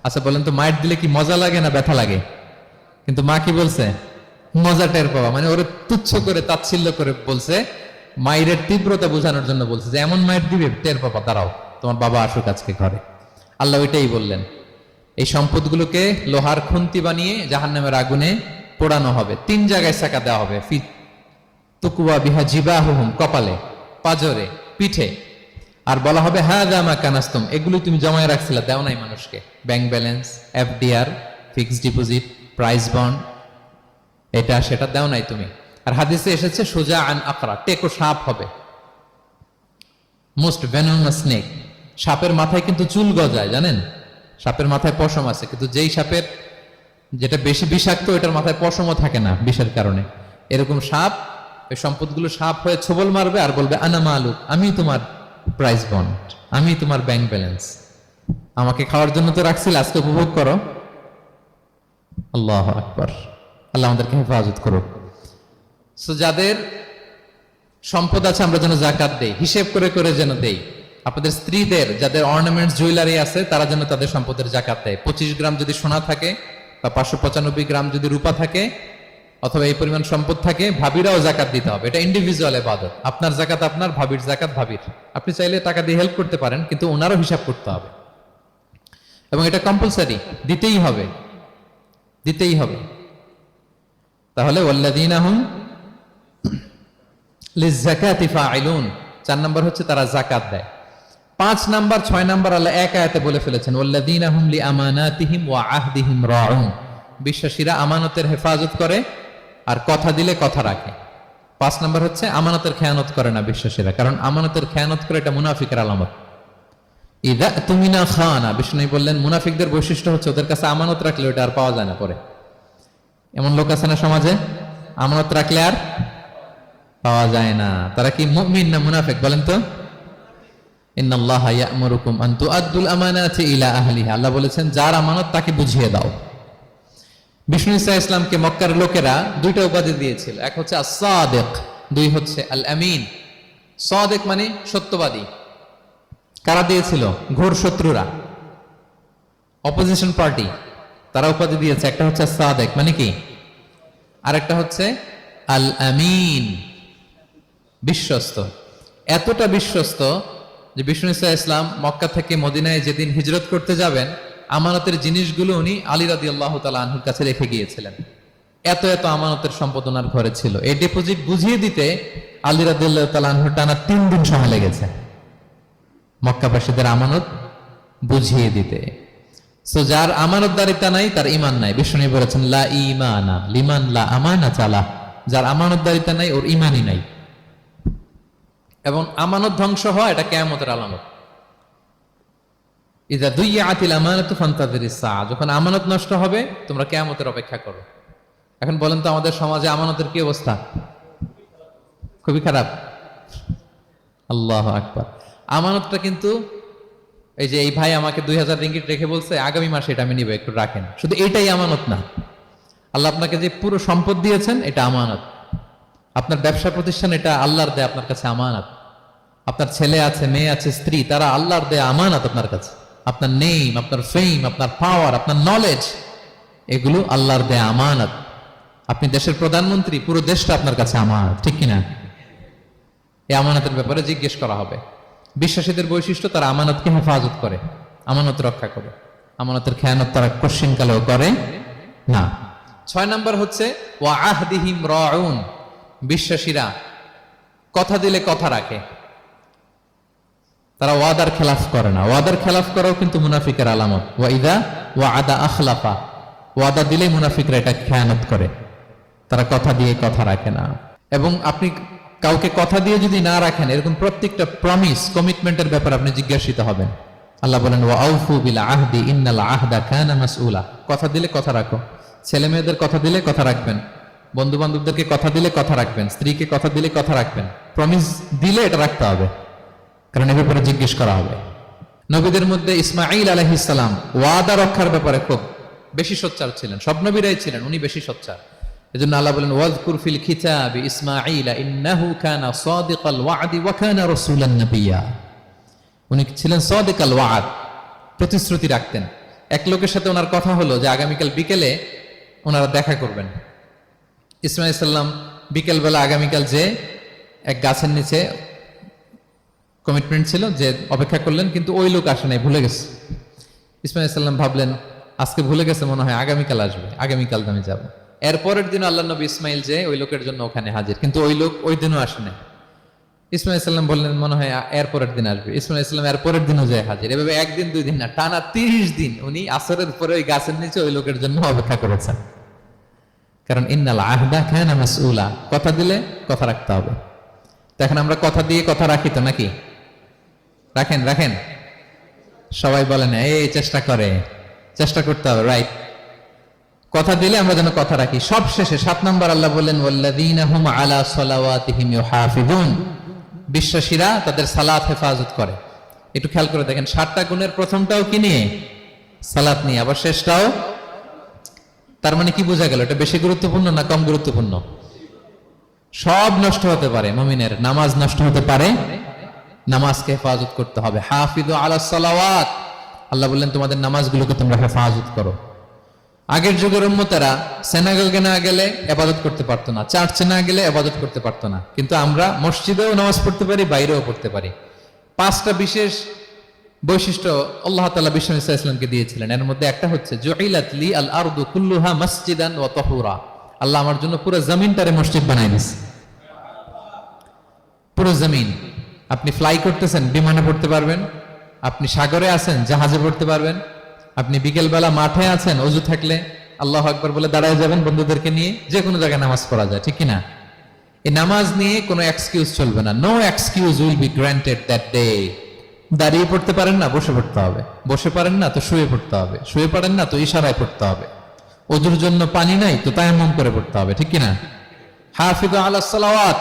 আচ্ছা বলেন তো, মাইট দিলে কি মজা লাগে না ব্যথা লাগে? কিন্তু মা কি বলছে? মজা টের পাবা। মানে ওরে তুচ্ছ করে, তাচ্ছিল্য করে বলছে, মায়ের তীব্রতা বোঝানোর জন্য বলছে যে এমন মাইট দিবে, টের পাবা, দাঁড়াও, তোমার বাবা আসুক আজকে ঘরে। আল্লাহ ওইটাই বললেন। এই সম্পদগুলোকে লোহার খুন্তি বানিয়ে জাহান্নামের আগুনে পোড়ানো হবে। 3 জায়গায় সাকা দেওয়া হবে। তুকুয়া বিহা জিবাহুহুম, কপালে, পাজরে, পিঠে। আর বলা হবে হাযা মা কানাস্তুম, এগুলো তুমি জমায় রাখছিলে, দাও নাই মানুষকে। Bank balance, FDR, fixed deposit, price bond, এটা সেটা দাও নাই তুমি। আর হাদিসে এসেছে সোজা আন আকরা, টেকো সাপ হবে, মোস্ট ভেনোমাস স্নেক। সাপের মাথায় কিন্তু চুল গজায়, জানেন? সাপের মাথায় পশম আছে, কিন্তু যেই সাপের যেটা বেশি বিষাক্ত, এটার মাথায় পশমও থাকে না বিষের কারণে। এরকম সাপ, ওই সম্পদগুলো সাপ হয়ে ছোবল মারবে আর বলবে আনা মালুক, আমি তোমার প্রাইস বন্ড, আমি তোমার ব্যাংক ব্যালেন্স, আমাকে খাওয়ার জন্য তো রাখছিল, আজকে উপভোগ করো। আল্লাহু আকবার। আল্লাহ আমাদেরকে হেফাজত করুক। সো যাদের সম্পদ আছে আমরা যেন জাকাত দেই, হিসেব করে করে যেন দেই। আপনাদের স্ত্রীদের যাদের অর্নামেন্টস, জুয়েলারি আছে, তারা যেন তাদের সম্পদের জাকাত দেয়। 25 গ্রাম যদি সোনা থাকে বা 595 গ্রাম যদি রূপা থাকে, অথবা এই পরিমাণ সম্পদ থাকে, ভাবিরাও জাকাত দিতে হবে। এটা ইন্ডিভিজুয়াল ইবাদত। আপনার জাকাত আপনার, ভাবির জাকাত ভাবির। আপনি চাইলে টাকা দিয়ে হেল্প করতে পারেন, কিন্তু ওনারও হিসাব করতে হবে, এবং এটা কম্পালসারি, দিতেই হবে, দিতেই হবে। তাহলে ওয়াল্লাযীনা হুম লিয-যাকাতি ফাঈলুন, 4 নাম্বার হচ্ছে তারা জাকাত দেয়। 5 নাম্বার, 6 নাম্বার আল্লাহ এক আয়াতে বলে ফেলেছেন, ওয়াল্লাযীনা হুম লিআমানাতিহিম ওয়া আহদিহিম রাউন। বিশ্বাসীরা আমানতের হেফাজত করে আর কথা দিলে কথা রাখে। 5 নাম্বার হচ্ছে আমানতের খেয়ানত করে না বিশ্বাসীরা, কারণ আমানতের খেয়ানত করে এটা মুনাফিকের আলামত। ইযা তুমিনা খানা, বিষ্ণু বললেন মুনাফিকদের বৈশিষ্ট্য হচ্ছে ওদের কাছে আমানত রাখলে ওটা আর পাওয়া যায় না পরে। এমন লোক আছে না সমাজে, আমানত রাখলে আর পাওয়া যায় না। তারা কি মুমিন না মুনাফিক বলেন তো? ইন্নাল্লাহা ইয়া'মুরুকুম আন তুআদ্দুল আমানাতি ইলা আহলিহা, আল্লাহ বলেছেন যার আমানত তাকে বুঝিয়ে দাও। বিষ্ণু ঈসা ইসলামকে মক্কার লোকেরা 2টা উপাধি দিয়েছিল, এক হচ্ছে আস-সাদিক, 2 হচ্ছে আল আমিন। সাদিক মানে সত্যবাদী। কারা দিয়েছিল? ঘোর শত্রুরা, অপোজিশন পার্টি, তারা উপাধি দিয়েছে। একটা হচ্ছে সাদিক মানে কি, আরেকটা হচ্ছে আল আমিন, বিশ্বস্ত। এতটা বিশ্বস্ত যে বিষ্ণু ঈসা ইসলাম মক্কা থেকে মদিনায় যেদিন হিজরত করতে যাবেন, আমানতের জিনিসগুলো উনি আলী রাদিয়াল্লাহু তাআলা আনহুর কাছে রেখে গিয়েছিলেন। এত এত আমানতের সম্পদ ওনার ঘরে ছিল। এই ডিপোজিট বুঝিয়ে দিতে আলী রাদিয়াল্লাহু তাআলা আনহুর টানা 3 দিন সময় লেগেছে, মক্কাবাসীদের আমানত বুঝিয়ে দিতে। সো যার আমানতদারিতা নাই তার ঈমান নাই। বিষ্ণু বলেছেন লা ঈমানা লিমান লা আমানাতা লা, যার আমানতদারিতা নাই ওর ঈমানই নাই। এবং আমানত ধ্বংস হয় এটা কিয়ামতের আলামত। ইযা দুইয়াতিল আমানাতু ফান্তাযিরিস সাআ, যখন আমানত নষ্ট হবে তোমরা কিয়ামতের অপেক্ষা করো। এখন বলেন তো আমাদের সমাজে আমানতের কি অবস্থা? খুবই খারাপ। আল্লাহু আকবার। আমানতটা কিন্তু এই যে এই ভাই আমাকে 2000 রিঙ্গিট রেখে বলছে আগামী মাসে এটা আমি নিব, একটু রাখেন, শুধু এইটাই আমানত না। আল্লাহ আপনাকে যে পুরো সম্পদ দিয়েছেন এটা আমানত। আপনার ব্যবসা প্রতিষ্ঠান এটা আল্লাহর দেয়া আপনার কাছে আমানত। আপনার ছেলে আছে, মেয়ে আছে, স্ত্রী, তারা আল্লাহর দেয়া আমানত আপনার কাছে। আপনার নেম, আপনার ফেম, আপনার পাওয়ার, আপনার নলেজ, এগুলো আল্লাহর দেয়া আমানত। আপনি দেশের প্রধানমন্ত্রী, পুরো দেশটা আপনার কাছে আমানত, ঠিক কিনা? এই আমানতের ব্যাপারে জিজ্ঞেস করা হবে। বিশ্বাসীদের বৈশিষ্ট্য, তারা আমানতকে হেফাজত করে, আমানত রক্ষা করে, আমানতের খেয়ানত তারা কোশ্চিনকালেও করে না। 6 নম্বর হচ্ছে ওয়া আহদিহিম রাউন, বিশ্বাসীরা কথা দিলে কথা রাখে, তারা ওয়াদার খেলাফ করে না। ওয়াদার খেলাফ করাও কিন্তু মুনাফিকের আলামত। ওয়া ইদা ওয়াদা আখলাফা, ওয়াদা দিলেই মুনাফিকরা এটা খেয়ানত করে, তারা কথা দিয়ে কথা রাখে না। এবং আপনি কাউকে কথা দিয়ে যদি না রাখেন, এরকম প্রত্যেকটা প্রমিস, কমিটমেন্টের ব্যাপারে আপনি জিজ্ঞাসিত হবেন। আল্লাহ বলেন ওয়া আউফু বিল আহদি ইন্নাল আহদা কানা মাসউলা। কথা দিলে কথা রাখো, ছেলে মেয়েদের কথা দিলে কথা রাখবেন, বন্ধু বান্ধবদেরকে কথা দিলে কথা রাখবেন, স্ত্রীকে কথা দিলে কথা রাখবেন। প্রমিস দিলে এটা রাখতে হবে, কারণ এর ব্যাপারে জিজ্ঞেস করা হবে। নবীদের মধ্যে ইসমাঈল আলাইহিস সালাম ওয়াদা রক্ষার ব্যাপারে খুব বেশি সোচ্চার ছিলেন। সব নবীরাই ছিলেন, উনি বেশি সোচ্চার। এজন্য আল্লাহ বলেন ওয়াজকুর ফিল কিতাবি ইসমাঈল ইন্নাহু কানা সাদিকাল ওয়াদি ওয়া কানা রাসূলান নাবিয়্যা। উনি ছিলেন সাদিকাল ওয়াদ, প্রতিশ্রুতি রাখতেন। এক লোকের সাথে ওনার কথা হলো যে আগামীকাল বিকেলে ওনারা দেখা করবেন। ইসমাঈল সাল্লাম বিকেল বেলা আগামীকাল যে এক গাছের নিচে কমিটমেন্ট ছিল যে অপেক্ষা করলেন, কিন্তু ওই লোক আসে নাই, ভুলে গেছে। ইসমাঈল সাল্লাম ভাবলেন আজকে ভুলে গেছে, মনে হয় আগামীকাল আসবে, আগামীকাল আমি যাব। এরপরের দিন আল্লাহ নবী ইসমাইল যে ওই লোকের জন্য ওখানে হাজির, কিন্তু ওই লোক ওই দিনও আসে নাই। ইসমাইল সাল্লাম বললেন মনে হয় এরপরের দিন আসবে। ইসমাইল সাল্লাম এরপরের দিনও যায় হাজির। এভাবে একদিন দুই দিন না, টানা 30 দিন উনি আসরের পরে ওই গাছের নিচে ওই লোকের জন্য অপেক্ষা করেছেন। কারণ ইন্নাল আহদা কানা মাসউলা, কথা দিলে কথা রাখতে হবে। তো এখন আমরা কথা দিয়ে কথা রাখি তো নাকি? রাখেন রাখেন, সবাই বলেন এই চেষ্টা করতে হবে, রাইট? কথা দিলে আমরা যেন কথা রাখি। সব শেষে 7 নম্বর আল্লাহ বললেন ওয়াল্লাযীনা হুম আলা সালাওয়াতিহিম ইউহাফিজুন, বিশ্বাসীরা তাদের সালাত হেফাজত করে। একটু খেয়াল করে দেখেন, 7টা গুণের প্রথমটাও কি নিয়ে? সালাত নিয়ে, আবার শেষটাও। তার মানে কি বোঝা গেল? এটা বেশি গুরুত্বপূর্ণ না কম গুরুত্বপূর্ণ? সব নষ্ট হতে পারে, মুমিনের নামাজ নষ্ট হতে পারে, নামাজকে হেফাজত করতে হবে। হাফিজু আলা সালাওয়াত, আল্লাহ বললেন তোমাদের নামাজগুলোকে তোমরা হেফাজত করো। আগের যুগের উম্মতেরা সিনাগোগে না গেলে ইবাদত করতে পারতো না, চার্চে না গেলে ইবাদত করতে পারতো না, কিন্তু আমরা মসজিদেও নামাজ পড়তে পারি, বাইরেও পড়তে পারি। 5টা বিশেষ বৈশিষ্ট্য আল্লাহ তাআলা বিষ্ণু ইসা ইসলামকে দিয়েছিলেন। এর মধ্যে একটা হচ্ছে জুইলাত লি আল আরদু কুল্লুহা মসজিদান ওয়া তাহুরা, আল্লাহ আমার জন্য পুরো জমিনটারে মসজিদ বানাই দিয়েছে। পুরো জমিন, আপনি ফ্লাই করতেছেন, বিমানে পড়তে পারবেন, আপনি সাগরে আছেন, জাহাজে পড়তে পারবেন, আপনি বিকেল বেলা মাঠে আছেন, অজু থাকলে আল্লাহু আকবার বলে দাঁড়ায় যাবেন, বন্ধুদেরকে নিয়ে যে কোনো জায়গায় নামাজ পড়া যায়, ঠিক কিনা? এই নামাজ নিয়ে কোনো এক্সকিউজ চলবে না। No excuse will be granted that day. দাঁড়িয়ে পড়তে পারেন না, বসে পড়তে হবে। বসে পারেন না তো শুয়ে পড়তে হবে। শুয়ে পারেন না তো ইশারায় পড়তে হবে। ওযুর জন্য পানি নাই তো তায়াম্মুম করে পড়তে হবে, ঠিক কিনা? হাফিজু আলাস সালাওয়াত,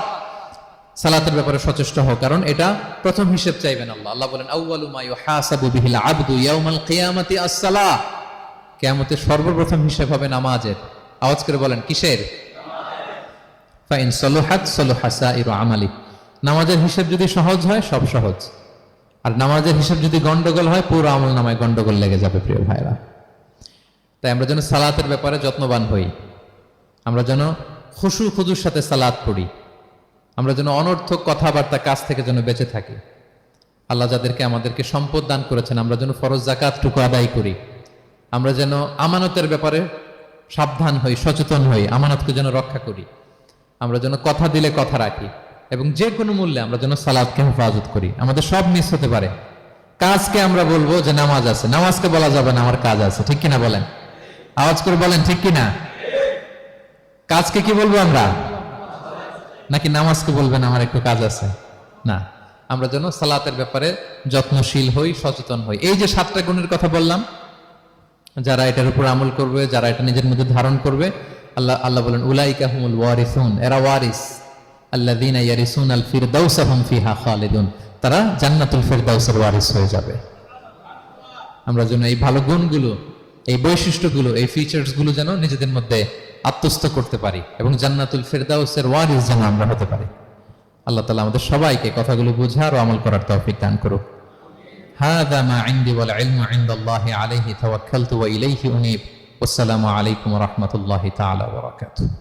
সালাতের ব্যাপারে সচেষ্ট হও, কারণ এটা প্রথম হিসেব চাইবেন আল্লাহ। আল্লাহ বলেন আউয়ালু মা ইউহাসাবু বিহিল আবদু ইয়াউমাল কিয়ামাতি আস-সালাহ, কিয়ামতের সর্বপ্রথম হিসেব হবে নামাজের। আওয়াজ করে বলেন কিসের? ফা ইন সালাহাত সালাহা সাইরু আমালি, নামাজের হিসেব যদি সহজ হয় সব সহজ, আর নামাজের হিসেব যদি গন্ডগোল হয় পুরো আমল নামায় গন্ডগোল লেগে যাবে। প্রিয় ভাইরা, তাই আমরা যেন সালাতের ব্যাপারে যত্নবান হই, আমরা যেন খুশু খুজুর সাথে সালাত পড়ি, আমরা যেন অনর্থক কথাবার্তা কাজ থেকে যেন বেঁচে থাকি। আল্লাহ যাদেরকে আমাদেরকে সম্পদ দান করেছেন, আমরা যেন ফরজ যাকাতটুকু আদায় করি, আমরা যেন আমানতের ব্যাপারে সাবধান হই, সচেতন হই, আমানতকে যেন রক্ষা করি, আমরা যেন কথা দিলে কথা রাখি, এবং যে কোনো মূল্যে আমরা যেন সালাতকে হেফাজত করি। আমাদের সব মিস হতে পারে। কাজকে আমরা বলবো যে নামাজ আছে, নামাজকে বলা যাবে না আমার কাজ আছে, ঠিক কিনা বলেন? আওয়াজ করে বলেন ঠিক কিনা? কাজকে কি বলবো আমরা? নাকি নামাজকে বলবেন আমার একটু কাজ আছে? না, আমরা যেন সালাতের ব্যাপারে যত্নশীল হই, সচেতন হই। এই যে 7টা গুণের কথা বললাম, যারা এটার উপর আমল করবে, যারা এটা নিজের মধ্যে ধারণ করবে, আল্লাহ বলেন উলাইকা হুমুল ওয়ারিসুন, এরা ওয়ারিস, আল্লাযীনা ইয়ারিসুনাল ফিরদাউসা হুম ফিহা খালিদুন, তারা জান্নাতুল ফিরদাউসের ওয়ারিস হয়ে যাবে। আমরা যেন এই ভালো গুণগুলো, এই বৈশিষ্ট্যগুলো, এই ফিচার্স গুলো যেন নিজেদের মধ্যে আত্মস্থ করতে পারি, এবং জান্নাতুল ফিরদাউসের ওয়ারিস যেন আমরা হতে পারি। আল্লাহ তাআলা আমাদের সবাইকে কথাগুলো বুঝার ও আমল করার তৌফিক দান করুক। হাযা মা ইনদি ওয়াল ইলমু ইনদাল্লাহি আলাইহি তাওয়াক্কালতু ওয়া ইলাইহি উনীব। আসসালামু আলাইকুম ওয়া রাহমাতুল্লাহি তাআলা ওয়া বারাকাতুহু।